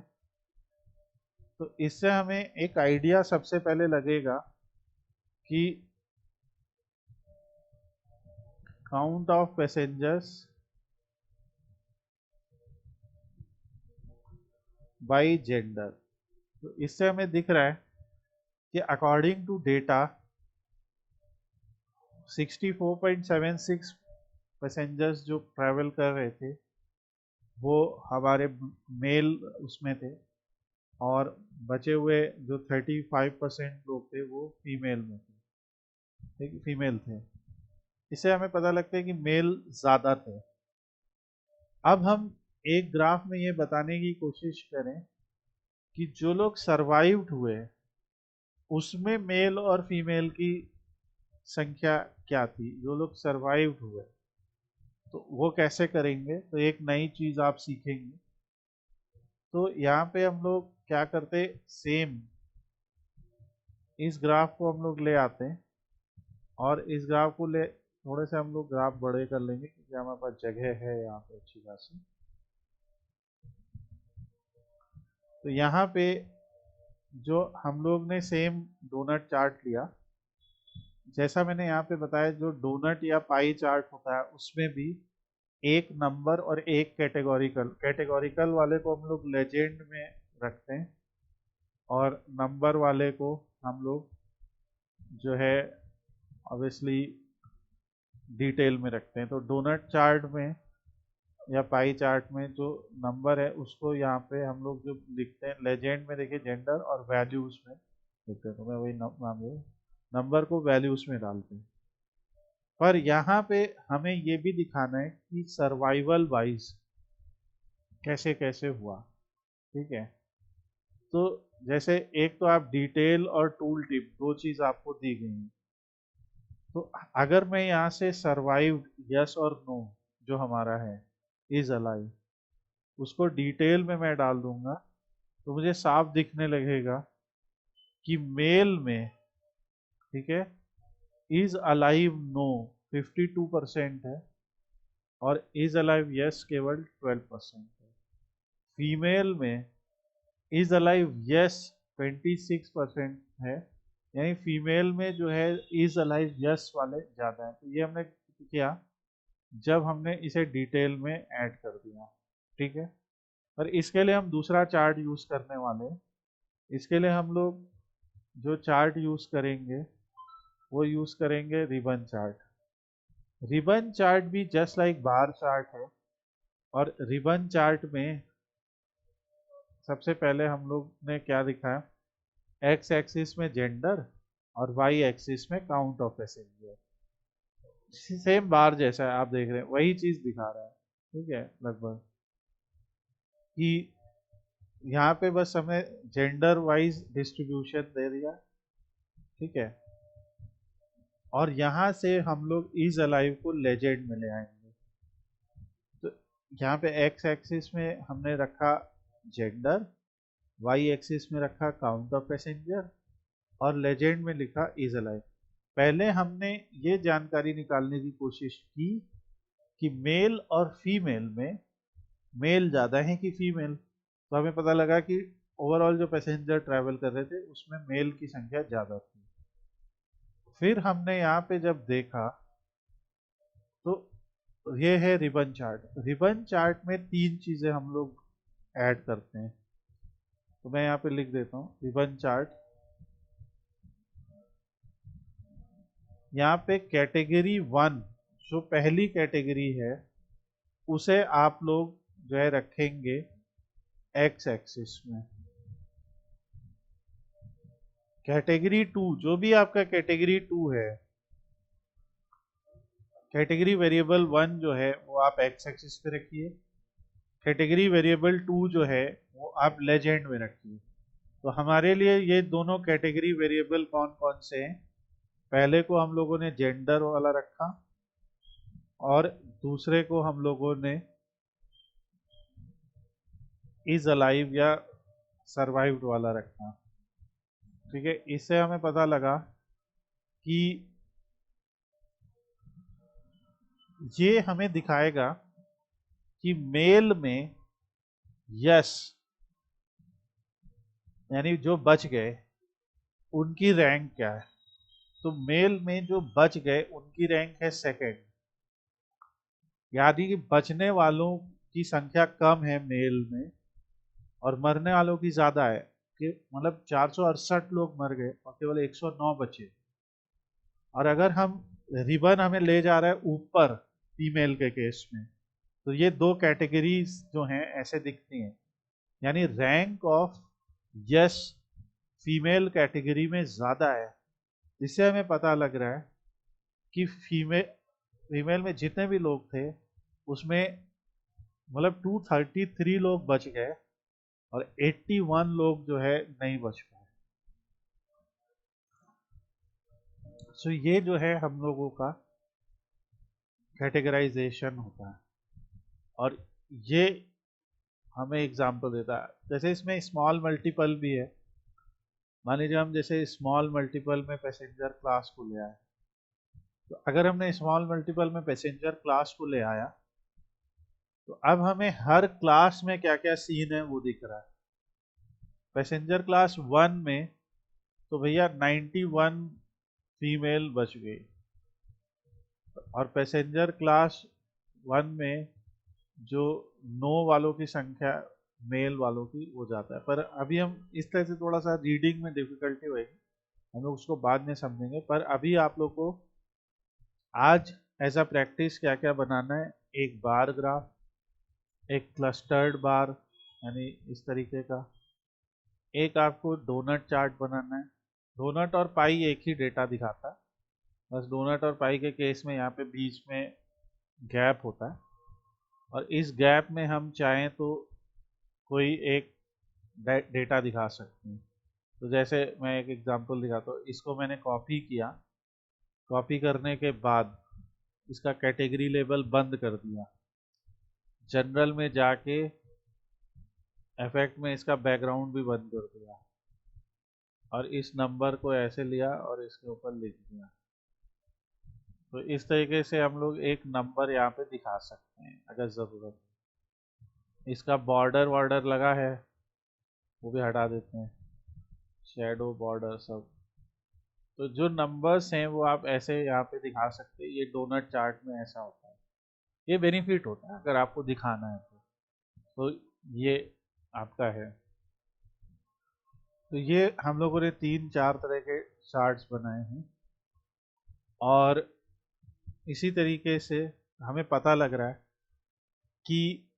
तो इससे हमें एक आइडिया सबसे पहले लगेगा कि count of passengers by gender. तो इससे हमें दिख रहा है कि अकॉर्डिंग टू डेटा 64.76 पैसेंजर्स जो ट्रैवल कर रहे थे वो हमारे मेल उसमें थे, और बचे हुए जो 35% लोग थे वो फीमेल में थे। ठीक, फीमेल थे। इससे हमें पता लगता है कि मेल ज़्यादा थे। अब हम एक ग्राफ में ये बताने की कोशिश करें कि जो लोग सरवाइव्ड हुए उसमें मेल और फीमेल की संख्या क्या थी। जो लोग सरवाइव्ड हुए तो वो कैसे करेंगे, तो एक नई चीज़ आप सीखेंगे। तो यहाँ पे हम लोग क्या करते, सेम इस ग्राफ को हम लोग ले आते हैं और इस ग्राफ को ले थोड़े से हम लोग ग्राफ बड़े कर लेंगे क्योंकि हमारे पास जगह है यहाँ पे अच्छी खासी। तो यहाँ पे जो हम लोग ने सेम डोनट चार्ट लिया, जैसा मैंने यहाँ पे बताया, जो डोनट या पाई चार्ट होता है उसमें भी एक नंबर और एक कैटेगोरिकल। कैटेगोरिकल वाले को हम लोग लेजेंड में रखते हैं और नंबर वाले को हम लोग जो है ऑब्वियसली डिटेल में रखते हैं। तो डोनट चार्ट में या पाई चार्ट में जो नंबर है उसको यहाँ पे हम लोग जो लिखते हैं लेजेंड में, देखिए जेंडर और वैल्यूज में लिखते हैं। तो मैं वही नाम नंबर को वैल्यूज में डालते हैं। पर यहाँ पे हमें ये भी दिखाना है कि सर्वाइवल वाइज कैसे कैसे हुआ। ठीक है, तो जैसे एक तो आप डिटेल और टूल टिप दो चीज आपको दी गई है। तो अगर मैं यहाँ से सर्वाइव्ड यस और नो जो हमारा है इज अलाइव, उसको डिटेल में मैं डाल दूंगा तो मुझे साफ दिखने लगेगा कि मेल में, ठीक है, इज अलाइव नो 52% है और इज अलाइव यस केवल 12% है। फीमेल में इज अलाइव यस 26% है, यानी फीमेल में जो है इज अलाइव यस वाले ज़्यादा है। तो ये हमने किया जब हमने इसे डिटेल में ऐड कर दिया। ठीक है, और इसके लिए हम दूसरा चार्ट यूज़ करने वाले हैं। इसके लिए हम लोग जो चार्ट यूज़ करेंगे वो यूज़ करेंगे रिबन चार्ट। रिबन चार्ट भी जस्ट लाइक बार चार्ट है, और रिबन चार्ट में सबसे पहले हम लोग ने क्या दिखाया, एक्स एक्सिस में जेंडर और वाई एक्सिस में काउंट ऑफ पैसेंजर। सेम बार जैसा है, आप देख रहे हैं वही चीज दिखा रहा है। ठीक है, लगभग कि यहाँ पे बस हमें जेंडर वाइज डिस्ट्रीब्यूशन दे दिया। ठीक है, और यहाँ से हम लोग इज अलाइव को लेजेंड में ले आएंगे। तो यहाँ पे एक्स एक्सिस में हमने रखा जेंडर, वाई एक्सिस में रखा काउंट ऑफ पैसेंजर और लेजेंड में लिखा इज अलाइव। पहले हमने ये जानकारी निकालने की कोशिश की कि मेल और फीमेल में मेल ज़्यादा है कि फीमेल। तो हमें पता लगा कि ओवरऑल जो पैसेंजर ट्रैवल कर रहे थे उसमें मेल की संख्या ज़्यादा थी। फिर हमने यहाँ पे जब देखा तो ये है रिबन चार्ट। रिबन चार्ट में तीन चीज़ें हम लोग ऐड करते हैं, तो मैं यहाँ पे लिख देता हूँ रिबन चार्ट। यहाँ पे कैटेगरी वन, जो पहली कैटेगरी है, उसे आप लोग जो है रखेंगे एक्स एक्सिस में। कैटेगरी टू, जो भी आपका कैटेगरी टू है, कैटेगरी वेरिएबल वन जो है वो आप एक्स एक्सिस पे रखिए, कैटेगरी वेरिएबल टू जो है वो आप लेजेंड में रखिए। तो हमारे लिए ये दोनों कैटेगरी वेरिएबल कौन कौन से हैं? पहले को हम लोगों ने जेंडर वाला रखा और दूसरे को हम लोगों ने इज अलाइव या सरवाइव्ड वाला रखा। ठीक है, इससे हमें पता लगा कि ये हमें दिखाएगा कि मेल में यस यानी जो बच गए उनकी रैंक क्या है। तो मेल में जो बच गए उनकी रैंक है सेकंड, यानी कि बचने वालों की संख्या कम है मेल में और मरने वालों की ज्यादा है। कि मतलब 468 लोग मर गए और केवल 109 बचे। और अगर हम रिबन हमें ले जा रहा है ऊपर फीमेल के केस में, तो ये दो कैटेगरीज जो हैं ऐसे दिखती हैं, यानी rank of yes female category में ज्यादा है। इससे हमें पता लग रहा है कि फीमेल में जितने भी लोग थे उसमें मतलब 233 लोग बच गए और 81 लोग जो है नहीं बच पाए। सो ये जो है हम लोगों का कैटेगराइजेशन होता है और ये हमें एग्जाम्पल देता है। जैसे इसमें स्मॉल मल्टीपल भी है। मान लीजिए हम जैसे स्मॉल मल्टीपल में पैसेंजर क्लास को ले आए, तो अगर हमने स्मॉल मल्टीपल में पैसेंजर क्लास को ले आया तो अब हमें हर क्लास में क्या क्या सीन है वो दिख रहा है। पैसेंजर क्लास वन में तो भैया 91 फीमेल बच गई और पैसेंजर क्लास वन में जो नो वालों की संख्या मेल वालों की हो जाता है। पर अभी हम इस तरह से थोड़ा सा रीडिंग में डिफिकल्टी होगी, हम लोग उसको बाद में समझेंगे। पर अभी आप लोग को आज एज अ प्रैक्टिस क्या क्या बनाना है, एक बार ग्राफ, एक क्लस्टर्ड बार यानी इस तरीके का, एक आपको डोनट चार्ट बनाना है। डोनट और पाई एक ही डेटा दिखाता है, बस डोनट और पाई के केस में यहाँ पे बीच में गैप होता है और इस गैप में हम चाहें तो कोई एक डेटा दिखा सकते हैं। तो जैसे मैं एक एग्जांपल दिखाता हूँ, इसको मैंने कॉपी किया, कॉपी करने के बाद इसका कैटेगरी लेबल बंद कर दिया, जनरल में जाके इफेक्ट में इसका बैकग्राउंड भी बंद कर दिया और इस नंबर को ऐसे लिया और इसके ऊपर लिख दिया। तो इस तरीके से हम लोग एक नंबर यहाँ पे दिखा सकते हैं अगर ज़रूरत। इसका बॉर्डर वॉर्डर लगा है वो भी हटा देते हैं, शेडो बॉर्डर सब। तो जो नंबर्स हैं वो आप ऐसे यहाँ पे दिखा सकते हैं। ये डोनट चार्ट में ऐसा होता है, ये बेनिफिट होता है अगर आपको दिखाना है तो ये आपका है। तो ये हम लोगों ने तीन चार तरह के चार्ट्स बनाए हैं और इसी तरीके से हमें पता लग रहा है कि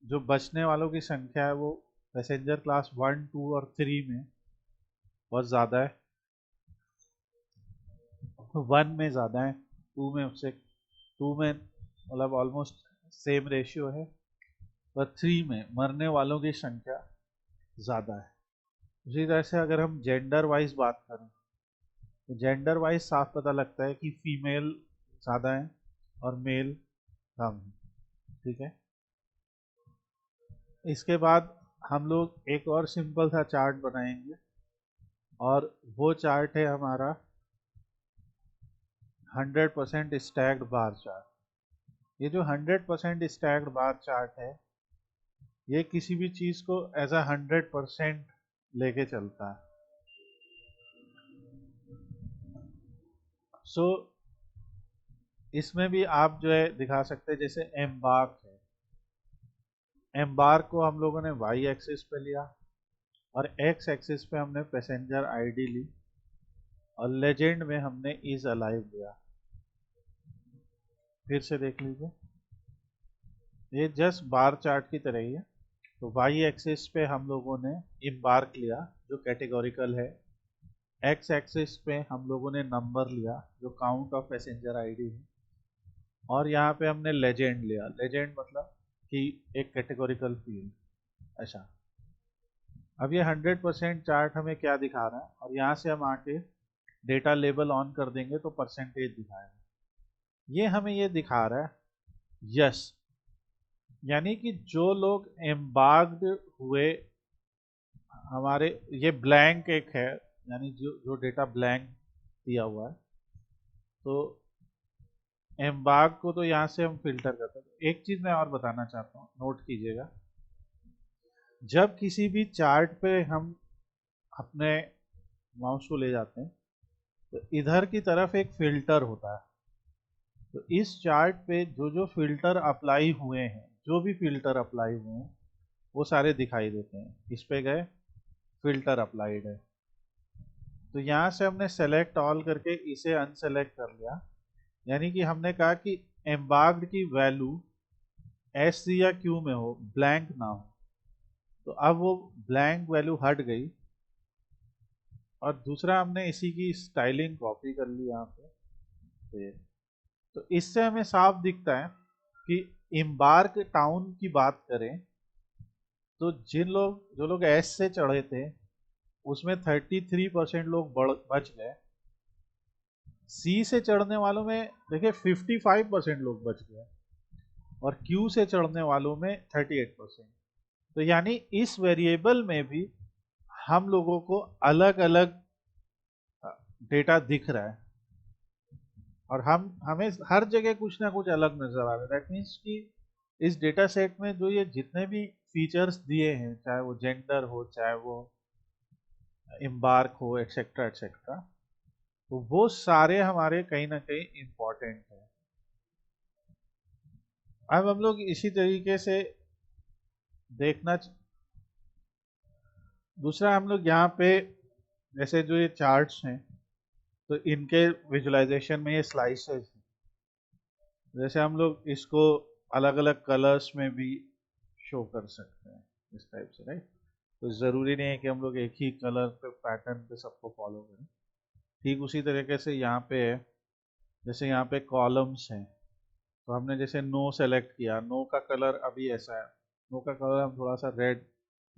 जो बचने वालों की संख्या है वो पैसेंजर क्लास वन टू और थ्री में बहुत ज़्यादा है। वन में ज़्यादा है, टू में उससे टू में मतलब ऑलमोस्ट सेम रेशियो है, पर थ्री में मरने वालों की संख्या ज़्यादा है। उसी तरह से अगर हम जेंडर वाइज बात करें तो जेंडर वाइज साफ पता लगता है कि फीमेल ज़्यादा है और मेल कम है। ठीक है, इसके बाद हम लोग एक और सिंपल सा चार्ट बनाएंगे और वो चार्ट है हमारा 100% स्टैक्ड बार चार्ट। ये जो 100% स्टैक्ड बार चार्ट है ये किसी भी चीज को एज अ 100% लेके चलता है। सो इसमें भी आप जो है दिखा सकते हैं, जैसे एम्बार्क है, एम्बार्क को हम लोगों ने वाई एक्सिस पे लिया और एक्स एक्सिस पे हमने पैसेंजर आईडी ली और लेजेंड में हमने इज अलाइव लिया। फिर से देख लीजिए, ये जस्ट बार चार्ट की तरह ही है। तो वाई एक्सिस पे हम लोगों ने एम्बार्क लिया जो कैटेगोरिकल है, एक्स एक्सिस पे हम लोगों ने नंबर लिया जो काउंट ऑफ पैसेंजर आईडी है, और यहाँ पे हमने लेजेंड लिया। लेजेंड मतलब कि एक कैटेगोरिकल फील्ड। अच्छा, अब ये 100% चार्ट हमें क्या दिखा रहा है, और यहाँ से हम आके डेटा लेबल ऑन कर देंगे तो परसेंटेज दिखाएगा। ये हमें ये दिखा रहा है यस, यानी कि जो लोग एम्बार्क्ड हुए, हमारे ये ब्लैंक एक है, यानी जो जो डेटा ब्लैंक दिया हुआ है, तो एम्बार्क को तो यहाँ से हम फिल्टर करते हैं। एक चीज मैं और बताना चाहता हूँ, नोट कीजिएगा, जब किसी भी चार्ट पे हम अपने माउस को ले जाते हैं तो इधर की तरफ एक फिल्टर होता है। तो इस चार्ट पे जो जो फिल्टर अप्लाई हुए हैं, जो भी फिल्टर अप्लाई हुए हैं वो सारे दिखाई देते हैं। इस पे गए, फिल्टर अप्लाइड है, तो यहाँ से हमने सेलेक्ट ऑल करके इसे अनसेलेक्ट कर लिया, यानी कि हमने कहा कि एम्बार्क्ड की वैल्यू एस या क्यू में हो, ब्लैंक ना हो। तो अब वो ब्लैंक वैल्यू हट गई, और दूसरा हमने इसी की स्टाइलिंग कॉपी कर ली यहाँ पे। तो इससे हमें साफ दिखता है कि एम्बार्क टाउन की बात करें तो जो लोग एस से चढ़े थे उसमें 33% लोग बच गए। सी से चढ़ने वालों में देखिए 55% लोग बच गए, और क्यू से चढ़ने वालों में 38%। तो यानी इस वेरिएबल में भी हम लोगों को अलग अलग डेटा दिख रहा है, और हमें हर जगह कुछ ना कुछ अलग नजर आ रहा है। दैट मीन्स कि इस डेटा सेट में जो ये जितने भी फीचर्स दिए हैं, चाहे वो जेंडर हो, चाहे वो एम्बार्क हो, एक्सेट्रा एक्सेट्रा, तो वो सारे हमारे कहीं ना कहीं इंपॉर्टेंट है। अब हम लोग इसी तरीके से देखना, दूसरा हम लोग यहाँ पे जैसे जो ये चार्ट्स हैं तो इनके विजुअलाइजेशन में ये स्लाइसेस, जैसे हम लोग इसको अलग अलग कलर्स में भी शो कर सकते हैं इस टाइप से, राइट। तो ज़रूरी नहीं है कि हम लोग एक ही कलर पे पैटर्न पे सबको फॉलो करें। ठीक उसी तरीके से यहाँ पे है, जैसे यहाँ पे कॉलम्स हैं, तो हमने जैसे नो सेलेक्ट किया, नो का कलर अभी ऐसा है, नो का कलर हम थोड़ा सा रेड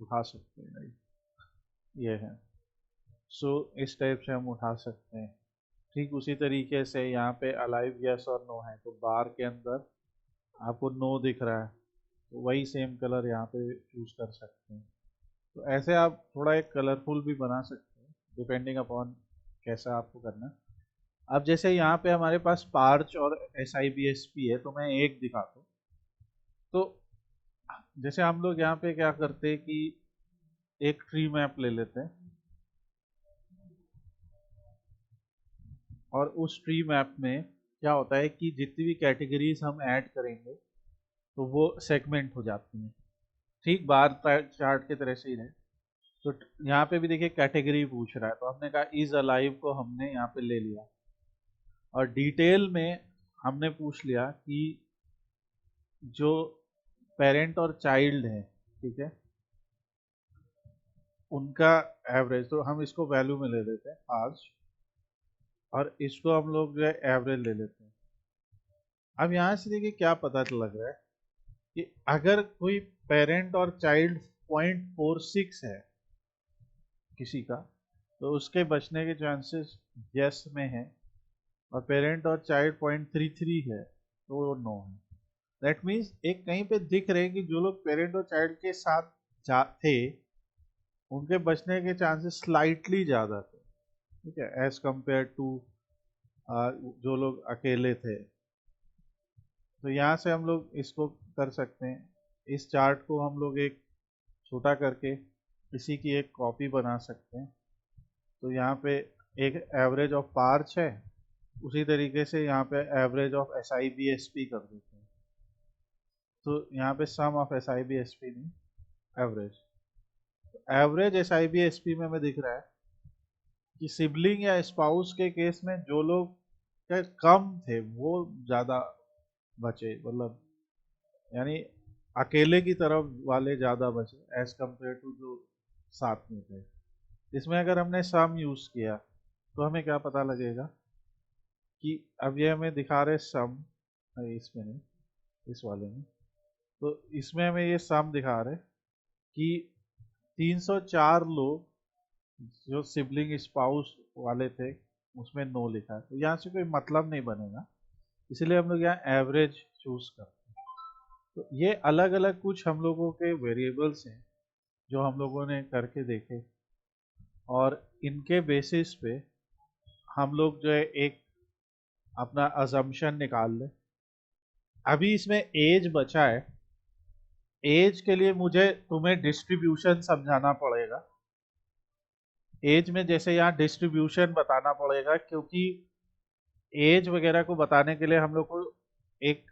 उठा सकते हैं, राइट, ये है। सो इस टाइप से हम उठा सकते हैं। ठीक उसी तरीके से यहाँ पे अलाइव यस और नो है, तो बार के अंदर आपको नो दिख रहा है, तो वही सेम कलर यहाँ पे चूज कर सकते हैं। तो ऐसे आप थोड़ा एक कलरफुल भी बना सकते हैं डिपेंडिंग अपॉन कैसा आपको करना है। अब जैसे यहाँ पे हमारे पास पार्च और SIBSP है, तो मैं एक दिखाता हूँ। तो जैसे हम लोग यहाँ पे क्या करते हैं कि एक ट्री मैप ले लेते हैं, और उस ट्री मैप में क्या होता है कि जितनी भी कैटेगरीज हम ऐड करेंगे तो वो सेगमेंट हो जाती हैं, ठीक बार चार्ट की तरह से ही है। तो यहाँ पे भी देखिए कैटेगरी पूछ रहा है, तो हमने कहा इज अलाइव को हमने यहाँ पे ले लिया, और डिटेल में हमने पूछ लिया कि जो पेरेंट और चाइल्ड है, ठीक है, उनका एवरेज, तो हम इसको वैल्यू में ले लेते हैं 5, और इसको हम लोग जो है एवरेज ले लेते हैं। अब यहाँ से देखिए क्या पता लग रहा है कि अगर कोई पेरेंट और चाइल्ड 0.46 है किसी का, तो उसके बचने के चांसेस यस में है, और पेरेंट और चाइल्ड 0.33 है तो वो नो है। दैट मीन्स एक कहीं पे दिख रहे हैं कि जो लोग पेरेंट और चाइल्ड के साथ थे उनके बचने के चांसेस स्लाइटली ज़्यादा थे, ठीक है, एज कंपेयर टू जो लोग अकेले थे। तो यहाँ से हम लोग इसको कर सकते हैं, इस चार्ट को हम लोग एक छोटा करके इसी की एक कॉपी बना सकते हैं। तो यहाँ पे एक एवरेज ऑफ पार्च है, उसी तरीके से यहाँ पे average of S I B S P कर देते हैं। तो यहाँ पे sum of S I B S P नहीं, average. Average S I B S P में हमें दिख रहा है कि सिबलिंग या स्पाउस के केस में जो लोग कम थे वो ज़्यादा बचे, मतलब यानी अकेले की तरफ वाले ज़्यादा बचे एज कंपेयर टू जो साथ में थे। इसमें अगर हमने सम यूज़ किया तो हमें क्या पता लगेगा कि अब ये हमें दिखा रहे सम, इसमें नहीं, इस वाले में, तो इसमें हमें ये सम दिखा रहे कि 304 लोग जो सिबलिंग स्पाउस वाले थे उसमें नो लिखा है। तो यहाँ से कोई मतलब नहीं बनेगा, इसलिए हम लोग यहाँ एवरेज चूज करते हैं। तो ये अलग अलग कुछ हम लोगों के वेरिएबल्स हैं जो हम लोगों ने करके देखे, और इनके बेसिस पे हम लोग जो है एक अपना अजम्पशन निकाल लें। अभी इसमें एज बचा है, एज के लिए मुझे तुम्हें डिस्ट्रीब्यूशन समझाना पड़ेगा। एज में जैसे यहाँ डिस्ट्रीब्यूशन बताना पड़ेगा, क्योंकि एज वगैरह को बताने के लिए हम लोग को एक,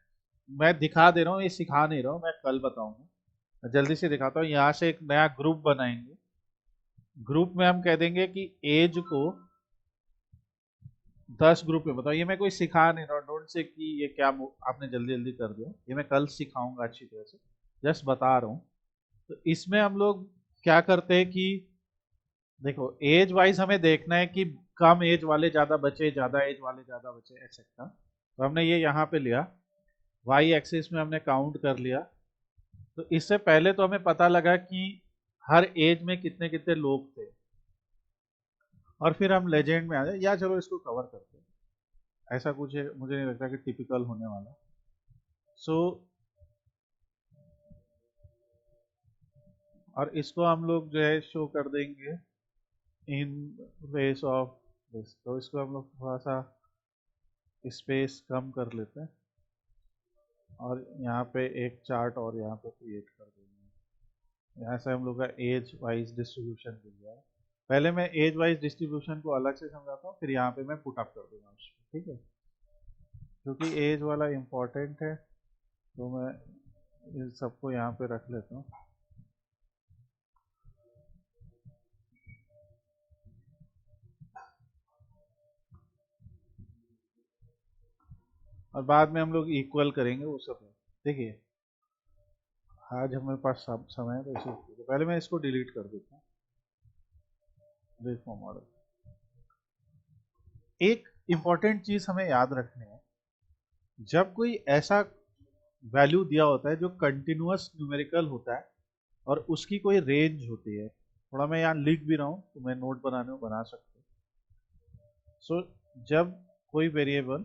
मैं दिखा दे रहा हूँ, ये सिखा नहीं रहा हूँ, मैं कल बताऊंगा। जल्दी से दिखाता हूँ। यहाँ से एक नया ग्रुप बनाएंगे, ग्रुप में हम कह देंगे कि एज को 10 ग्रुप में बताओ। ये मैं कोई सिखा नहीं रहा, डोंट से कि ये क्या आपने जल्दी जल्दी कर दिया, ये मैं कल सिखाऊंगा अच्छी तरह से, जस्ट बता रहा हूँ। तो इसमें हम लोग क्या करते हैं कि देखो एज वाइज हमें देखना है कि कम एज वाले ज्यादा बचे, ज्यादा एज वाले ज्यादा बचे, एक्सेट्रा। तो हमने ये यहाँ पे लिया, वाई एक्सिस में हमने काउंट कर लिया। तो इससे पहले तो हमें पता लगा कि हर एज में कितने कितने लोग थे, और फिर हम लेजेंड में आ जाए, या चलो इसको कवर करते हैं, ऐसा कुछ है मुझे नहीं लगता कि टिपिकल होने वाला। सो और इसको हम लोग जो है शो कर देंगे इन वेस ऑफ दिस। तो इसको हम लोग थोड़ा सा स्पेस कम कर लेते हैं, और यहाँ पे एक चार्ट और यहाँ पे क्रिएट कर देंगे। यहाँ से हम लोग का एज वाइज डिस्ट्रीब्यूशन मिल गया है। पहले मैं एज वाइज डिस्ट्रीब्यूशन को अलग से समझाता हूँ, फिर यहाँ पे मैं पुट अप कर दूंगा उसको, ठीक है, क्योंकि एज वाला इम्पोर्टेंट है। तो मैं इन सबको यहाँ पे रख लेता हूँ। और बाद में हम लोग इक्वल करेंगे वो सब। देखिए आज हमारे पास सब समय है, तो इसे तो पहले मैं इसको डिलीट कर देता हूँ। देखो मॉडल, एक इंपॉर्टेंट चीज हमें याद रखनी है, जब कोई ऐसा वैल्यू दिया होता है जो कंटिन्यूअस न्यूमेरिकल होता है और उसकी कोई रेंज होती है, थोड़ा मैं यहाँ लिख भी रहा हूँ, तो मैं नोट बनाने में बना सकते हैं। सो जब कोई वेरिएबल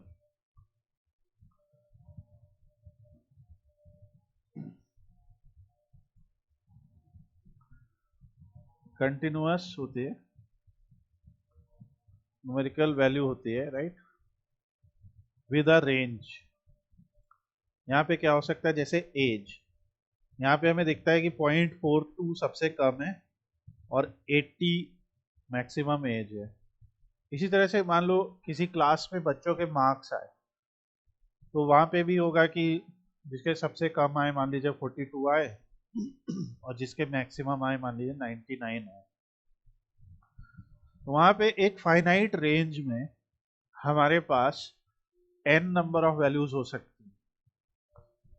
कंटिन्यूअस होती है, न्यूमेरिकल वैल्यू होती है, राइट, विद अ रेंज। यहाँ पे क्या हो सकता है, जैसे एज, यहाँ पे हमें दिखता है कि 0.42 सबसे कम है और 80 मैक्सिमम एज है। इसी तरह से मान लो किसी क्लास में बच्चों के मार्क्स आए, तो वहां पे भी होगा कि जिसके सबसे कम आए मान लीजिए 42 आए, और जिसके मैक्सिमम आए मान लीजिए 99 आए। तो वहां पे एक फाइनाइट रेंज में हमारे पास n नंबर ऑफ वैल्यूज हो सकती हैं।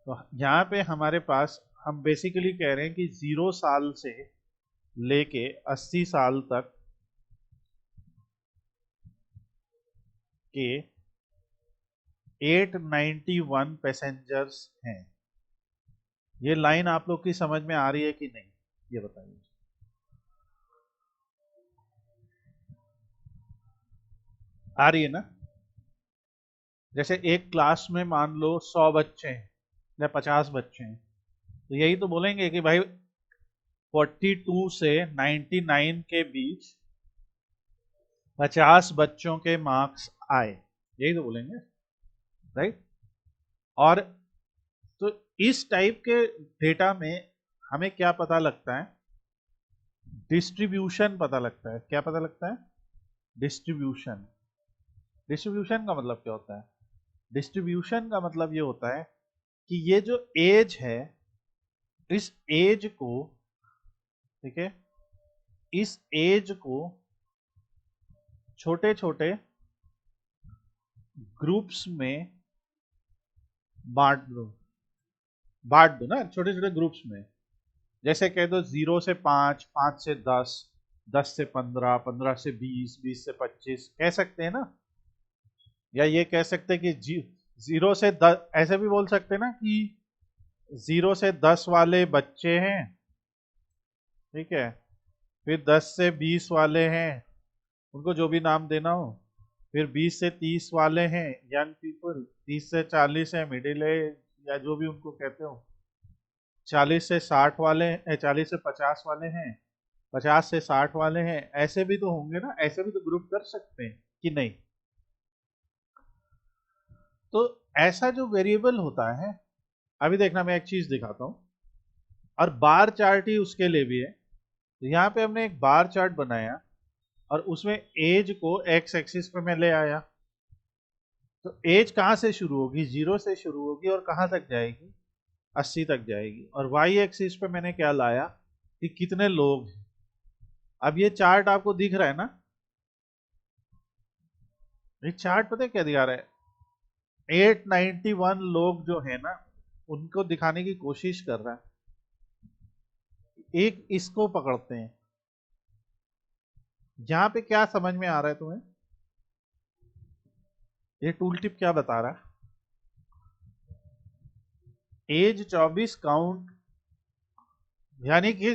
तो यहाँ पे हमारे पास, हम बेसिकली कह रहे हैं कि 0 साल से लेके 80 साल तक के 891 पैसेंजर्स हैं। ये लाइन आप लोग की समझ में आ रही है कि नहीं, ये बताइए। आ रही है ना? जैसे एक क्लास में मान लो 100 बच्चे हैं या 50 बच्चे हैं, तो यही तो बोलेंगे कि भाई 42 से 99 के बीच 50 बच्चों के मार्क्स आए, यही तो बोलेंगे, राइट। और तो इस टाइप के डेटा में हमें क्या पता लगता है? डिस्ट्रीब्यूशन पता लगता है। क्या पता लगता है? डिस्ट्रीब्यूशन। डिस्ट्रीब्यूशन का मतलब क्या होता है? डिस्ट्रीब्यूशन का मतलब ये होता है कि ये जो एज है, इस एज को, ठीक है, इस एज को छोटे छोटे ग्रुप्स में बांट दो। बांट दो ना छोटे छोटे ग्रुप्स में। जैसे कह दो 0 से 5, 5 से 10, 10 से 15, 15 से 20, 20 से 25 कह सकते हैं ना। या ये कह सकते हैं कि 0 से 10, ऐसे भी बोल सकते हैं ना कि 0 से 10 वाले बच्चे हैं, ठीक है, फिर 10 से 20 वाले हैं, उनको जो भी नाम देना हो, फिर 20 से 30 वाले हैं यंग पीपल, 30 से 40 है मिडिल एज या जो भी उनको कहते हो, 40 से 60 वाले, 40 से 50 वाले हैं, 50 से 60 वाले हैं। ऐसे भी तो होंगे ना, ऐसे भी तो ग्रुप कर सकते हैं कि नहीं? तो ऐसा जो वेरिएबल होता है, अभी देखना मैं एक चीज दिखाता हूं, और बार चार्ट ही उसके लिए भी है। तो यहाँ पे हमने एक बार चार्ट बनाया और उसमें एज को एक्स एक्सिस पे मैं ले आया। तो एज कहाँ से शुरू होगी? 0 से शुरू होगी और कहाँ तक जाएगी? 80 तक जाएगी। और वाई एक्सिस पे मैंने क्या लाया कि कितने लोग हैं। अब ये चार्ट आपको दिख रहा है ना? ये चार्ट पता है क्या दिखा रहा है? 891 लोग जो है ना, उनको दिखाने की कोशिश कर रहा है। एक इसको पकड़ते हैं। यहां पे क्या समझ में आ रहा है तुम्हें? ये टूल टिप क्या बता रहा है? एज 24 काउंट, यानी कि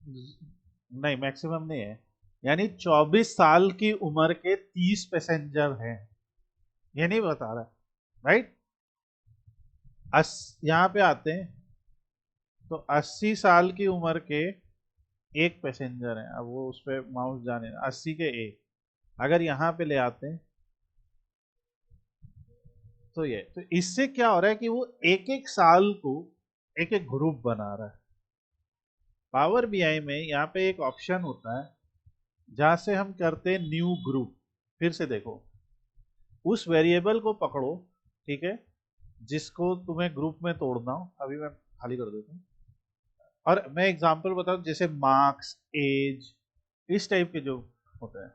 नहीं, मैक्सिमम नहीं है, यानी 24 साल की उम्र के 30 पैसेंजर हैं। ये नहीं बता रहा, राइट? यहां पे आते हैं तो 80 साल की उम्र के एक पैसेंजर हैं। अब वो उस पर माउस जाने, 80 के एक, अगर यहां पे ले आते हैं तो ये, तो इससे क्या हो रहा है कि वो एक एक साल को एक एक ग्रुप बना रहा है। पावर बीआई में यहाँ पे एक ऑप्शन होता है जहां से हम करते हैं न्यू ग्रुप। फिर से देखो, उस वेरिएबल को पकड़ो, ठीक है, जिसको तुम्हें ग्रुप में तोड़ना हो। अभी मैं खाली कर देता हूँ और मैं एग्जांपल बताऊं, जैसे मार्क्स, एज, इस टाइप के जो होते हैं।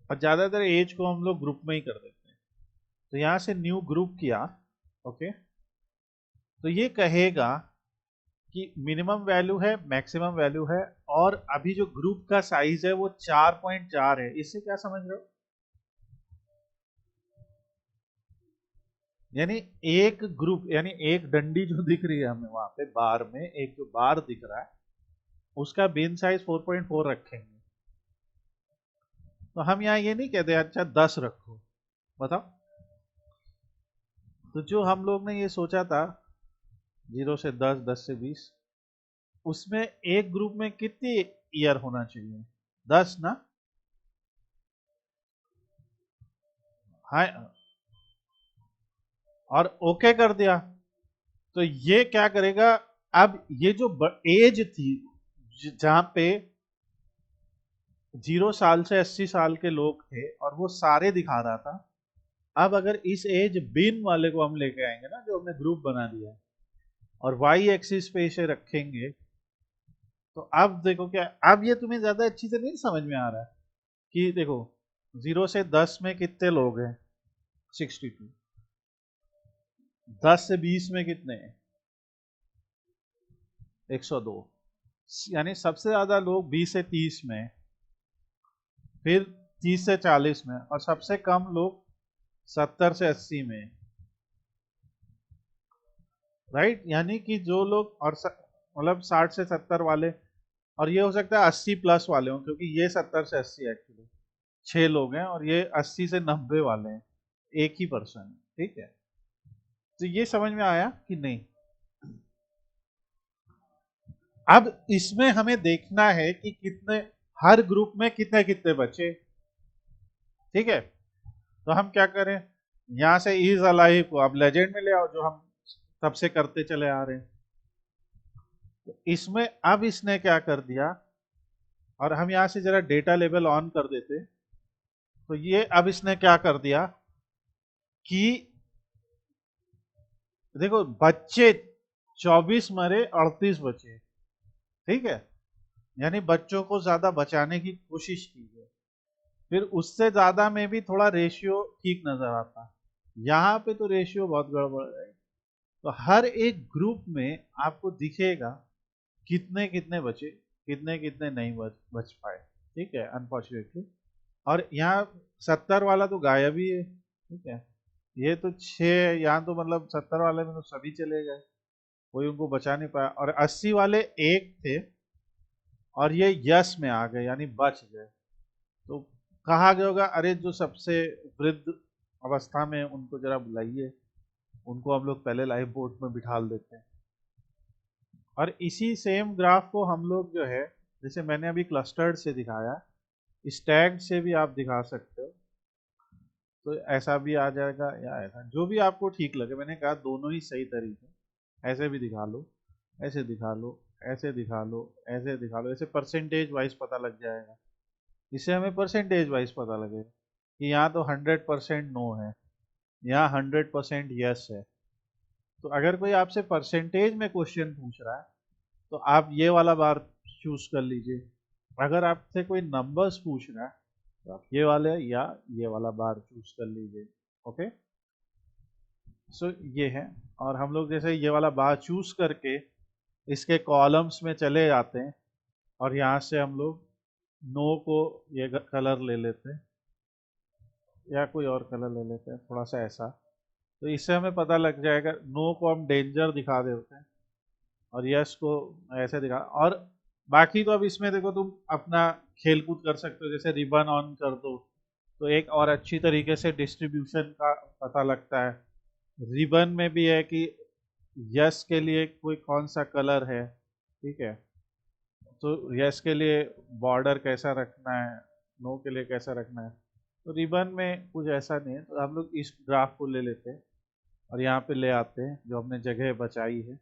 और ज्यादातर एज को हम लोग ग्रुप में ही कर देते हैं। तो यहां से न्यू ग्रुप किया, ओके, तो ये कहेगा कि मिनिमम वैल्यू है, मैक्सिमम वैल्यू है, और अभी जो ग्रुप का साइज है वो 4.4 है। इससे क्या समझ रहे हो? यानी एक ग्रुप, यानी एक डंडी जो दिख रही है हमें वहां पे बार में, एक जो बार दिख रहा है, उसका बिन साइज 4.4 रखेंगे। तो हम यहाँ ये नहीं कहते अच्छा 10 रखो, बताओ। तो जो हम लोग ने ये सोचा था 0 से 10, 10 से 20, उसमें एक ग्रुप में कितनी ईयर होना चाहिए? 10 ना? हाँ, और ओके कर दिया। तो ये क्या करेगा? अब ये जो एज थी जहां पे 0 साल से 80 साल के लोग थे और वो सारे दिखा रहा था, अब अगर इस एज बिन वाले को हम लेके आएंगे ना, जो हमने ग्रुप बना दिया, और वाई एक्सिस पे इसे रखेंगे, तो अब देखो क्या, अब ये तुम्हें ज्यादा अच्छी से नहीं समझ में आ रहा है कि देखो 0 से 10 में कितने लोग हैं? 62। 10 से 20 में कितने हैं? 102। यानी सबसे ज्यादा लोग 20 से 30 में, फिर 30 से 40 में, और सबसे कम लोग 70 से 80 में, राइट? यानी कि जो लोग, और मतलब 60 से 70 वाले, और ये हो सकता है 80 प्लस वाले हों, क्योंकि ये 70 से 80 एक्चुअली 6 लोग हैं, और ये 80 से 90 वाले हैं, एक ही पर्सन है, ठीक है? तो ये समझ में आया कि नहीं? अब इसमें हमें देखना है कि कितने, हर ग्रुप में कितने कितने बचे, ठीक है? तो हम क्या करें, यहां से इज अलाइव को आप लेजेंड में ले आओ, जो हम तब से करते चले आ रहे हैं। तो इसमें अब इसने क्या कर दिया, और हम यहां से जरा डेटा लेवल ऑन कर देते, तो ये अब इसने क्या कर दिया कि देखो बच्चे 24 मरे 38 बचे, ठीक है, यानी बच्चों को ज्यादा बचाने की कोशिश की है। फिर उससे ज्यादा में भी थोड़ा रेशियो ठीक नजर आता, यहाँ पे तो रेशियो बहुत गड़बड़ है। तो हर एक ग्रुप में आपको दिखेगा कितने कितने बचे, कितने कितने नहीं बच पाए, ठीक है, अनफॉर्चुनेटली। और यहाँ 70 वाला तो गायब ही है, ठीक है, ये तो 6, यहाँ तो मतलब 70 वाले में तो सभी चले गए, कोई उनको बचा नहीं पाया। और 80 वाले एक थे और ये यस में आ गए, यानी बच गए। तो कहा गया होगा अरे जो सबसे वृद्ध अवस्था में उनको जरा बुलाइए, उनको हम लोग पहले लाइफ बोट में बिठा देते हैं। और इसी सेम ग्राफ को हम लोग जो है, जैसे मैंने अभी क्लस्टर्ड से दिखाया, स्टैग्ड से भी आप दिखा सकते हो। तो ऐसा भी आ जाएगा या ऐसा, जो भी आपको ठीक लगे। मैंने कहा दोनों ही सही तरीके, ऐसे भी दिखा लो, ऐसे दिखा लो, ऐसे दिखा लो, ऐसे दिखा लो, ऐसे परसेंटेज वाइज पता लग जाएगा। इससे हमें परसेंटेज वाइज पता लगेगा कि यहाँ तो 100% नो है, यहाँ 100% यस है। तो अगर कोई आपसे परसेंटेज में क्वेश्चन पूछ रहा है तो आप ये वाला बार चूज कर लीजिए। अगर आपसे कोई नंबर्स पूछ रहा है तो आप ये वाले या ये वाला बार चूज कर लीजिए। ओके, सो ये है। और हम लोग जैसे ये वाला बार चूज करके इसके कॉलम्स में चले जाते हैं, और यहाँ से हम लोग नो को ये कलर ले लेते हैं या कोई और कलर ले लेते हैं थोड़ा सा ऐसा। तो इससे हमें पता लग जाएगा, नो को हम डेंजर दिखा देते हैं और यस को ऐसे दिखा। और बाकी तो अब इसमें देखो तुम अपना खेल कूद कर सकते हो, जैसे रिबन ऑन कर दो तो एक और अच्छी तरीके से डिस्ट्रीब्यूशन का पता लगता है। रिबन में भी है कि यस के लिए कोई कौन सा कलर है, ठीक है, तो यस के लिए बॉर्डर कैसा रखना है, नो के लिए कैसा रखना है। तो रिबन में कुछ ऐसा नहीं है, तो हम लोग इस ग्राफ को ले लेते हैं और यहाँ पे ले आते हैं जो हमने जगह बचाई है।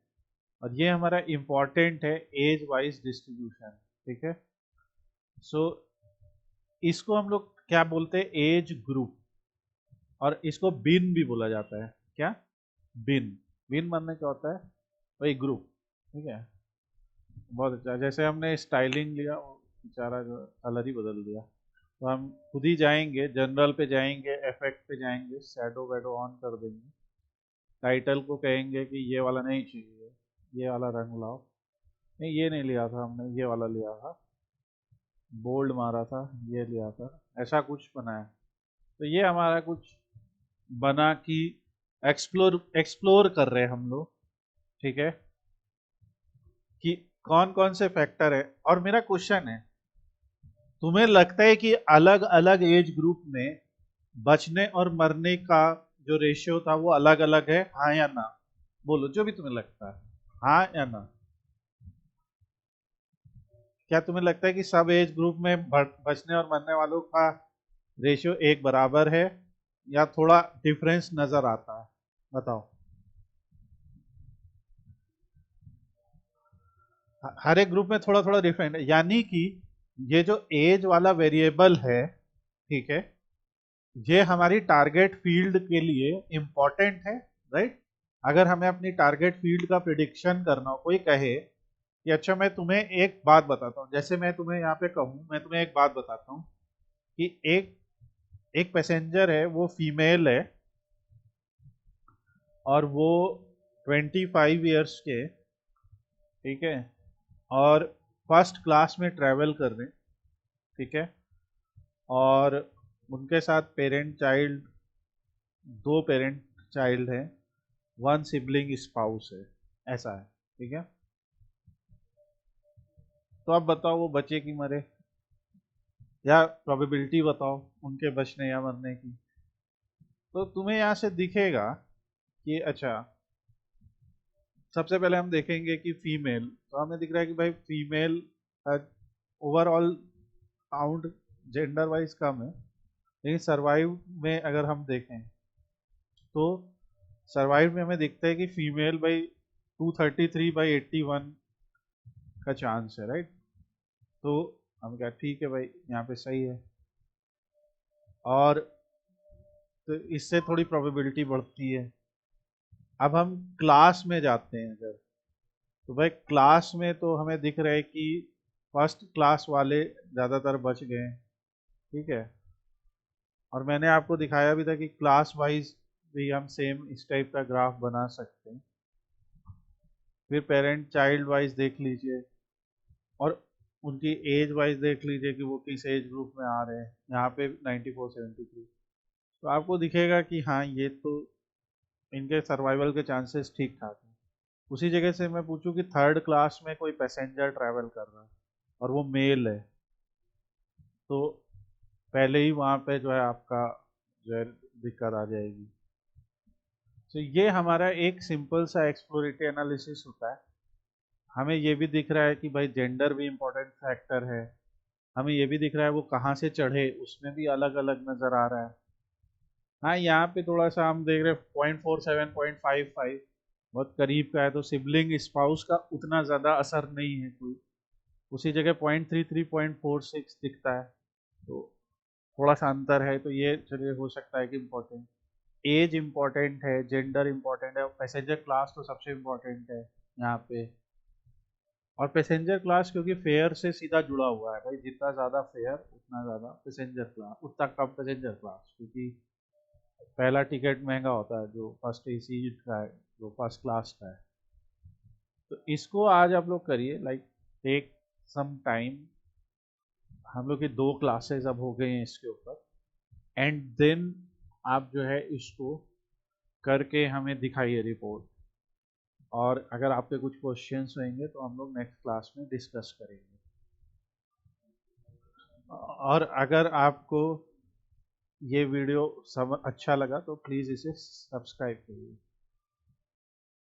और ये हमारा इम्पोर्टेंट है एज वाइज डिस्ट्रीब्यूशन, ठीक है। सो इसको हम लोग क्या बोलते हैं, एज ग्रुप। और इसको बिन भी बोला जाता है, क्या, बिन। बिन मानने क्या होता है, वही ग्रुप, ठीक है। बहुत अच्छा, जैसे हमने स्टाइलिंग लिया, वो बेचारा जो कलर ही बदल दिया। तो हम खुद ही जाएंगे, जनरल पे जाएंगे, इफेक्ट पे जाएंगे, शैडो वैडो ऑन कर देंगे, टाइटल को कहेंगे कि ये वाला नहीं चाहिए, ये वाला रंग लाओ। नहीं ये नहीं लिया था हमने, ये वाला लिया था, बोल्ड मारा था, ये लिया था, ऐसा कुछ बनाया। तो ये हमारा कुछ बना कि एक्सप्लोर एक्सप्लोर कर रहे हैं हम लोग, ठीक है, कि कौन कौन से फैक्टर है। और मेरा क्वेश्चन है, तुम्हें लगता है कि अलग अलग एज ग्रुप में बचने और मरने का जो रेशियो था वो अलग अलग है, हाँ या ना? बोलो जो भी तुम्हें लगता है, हाँ या ना। क्या तुम्हें लगता है कि सब एज ग्रुप में बचने और मरने वालों का रेशियो एक बराबर है, या थोड़ा डिफरेंस नजर आता है? बताओ। हर एक ग्रुप में थोड़ा थोड़ा डिफरेंट है, यानी कि ये जो एज वाला वेरिएबल है, ठीक है, ये हमारी टारगेट फील्ड के लिए इंपॉर्टेंट है, राइट। अगर हमें अपनी टारगेट फील्ड का प्रिडिक्शन करना हो, कोई कहे कि अच्छा मैं तुम्हें एक बात बताता हूँ, जैसे मैं तुम्हें यहाँ पे कहूँ, मैं तुम्हें एक बात बताता हूँ कि एक एक पैसेंजर है, वो फीमेल है और वो 25 ईयर्स के, ठीक है, और फर्स्ट क्लास में ट्रैवल कर रहे हैं, ठीक है, और उनके साथ पेरेंट चाइल्ड, दो पेरेंट चाइल्ड हैं, वन सिबलिंग स्पाउस है, ऐसा है, ठीक है। तो अब बताओ वो बचे कि मरे, या प्रोबेबिलिटी बताओ उनके बचने या मरने की। तो तुम्हें यहाँ से दिखेगा कि अच्छा, सबसे पहले हम देखेंगे कि फीमेल, तो हमें दिख रहा है कि भाई female overall count gender wise कम है, लेकिन सरवाइव में अगर हम देखें तो सर्वाइव में हमें दिखता है कि फीमेल बाई 233/81 का चांस है, राइट। तो हम क्या, ठीक है भाई, यहाँ पे सही है। और तो इससे थोड़ी प्रोबेबिलिटी बढ़ती है। अब हम क्लास में जाते हैं अगर, तो भाई क्लास में तो हमें दिख रहा है कि फर्स्ट क्लास वाले ज़्यादातर बच गए हैं, ठीक है। और मैंने आपको दिखाया भी था कि क्लास वाइज भी हम सेम इस टाइप का ग्राफ बना सकते हैं। फिर पेरेंट चाइल्ड वाइज देख लीजिए, और उनकी एज वाइज देख लीजिए कि वो किस एज ग्रुप में आ रहे हैं। यहाँ पे 94-73, तो आपको दिखेगा कि हाँ, ये तो इनके सर्वाइवल के चांसेस ठीक ठाक हैं। उसी जगह से मैं पूछूं कि थर्ड क्लास में कोई पैसेंजर ट्रैवल कर रहा है और वो मेल है, तो पहले ही वहाँ पे जो है आपका जो है दिक्कत आ जाएगी। तो ये हमारा एक सिंपल सा एक्सप्लोरेटरी एनालिसिस होता है। हमें ये भी दिख रहा है कि भाई जेंडर भी इम्पोर्टेंट फैक्टर है। हमें ये भी दिख रहा है वो कहाँ से चढ़े, उसमें भी अलग अलग नज़र आ रहा है। हाँ, यहाँ पे थोड़ा सा हम देख रहे हैं 0.47, 0.55 बहुत करीब का है, तो सिबलिंग स्पाउस का उतना ज़्यादा असर नहीं है कोई। उसी जगह 0.33, 0.46 दिखता है, तो थोड़ा सा अंतर है। तो ये चलिए हो सकता है कि इम्पोर्टेंट, एज इम्पोर्टेंट है, जेंडर इम्पोर्टेंट है, पैसेंजर क्लास तो सबसे इम्पोर्टेंट है यहाँ पे। और पैसेंजर क्लास क्योंकि फेयर से सीधा जुड़ा हुआ है भाई, जितना ज़्यादा फेयर उतना ज़्यादा पैसेंजर क्लास, उतना कम पैसेंजर क्लास, क्योंकि पहला टिकट महंगा होता है जो फर्स्ट एसी का है, जो फर्स्ट क्लास का है। तो इसको आज आप लोग करिए, लाइक टेक सम टाइम। हम लोग की 2 क्लासेस अब हो गई हैं इसके ऊपर, एंड देन आप जो है इसको करके हमें दिखाइए रिपोर्ट। और अगर आपके कुछ क्वेश्चंस होंगे तो हम लोग नेक्स्ट क्लास में डिस्कस करेंगे। और अगर आपको ये वीडियो सब अच्छा लगा तो प्लीज़ इसे सब्सक्राइब करिए।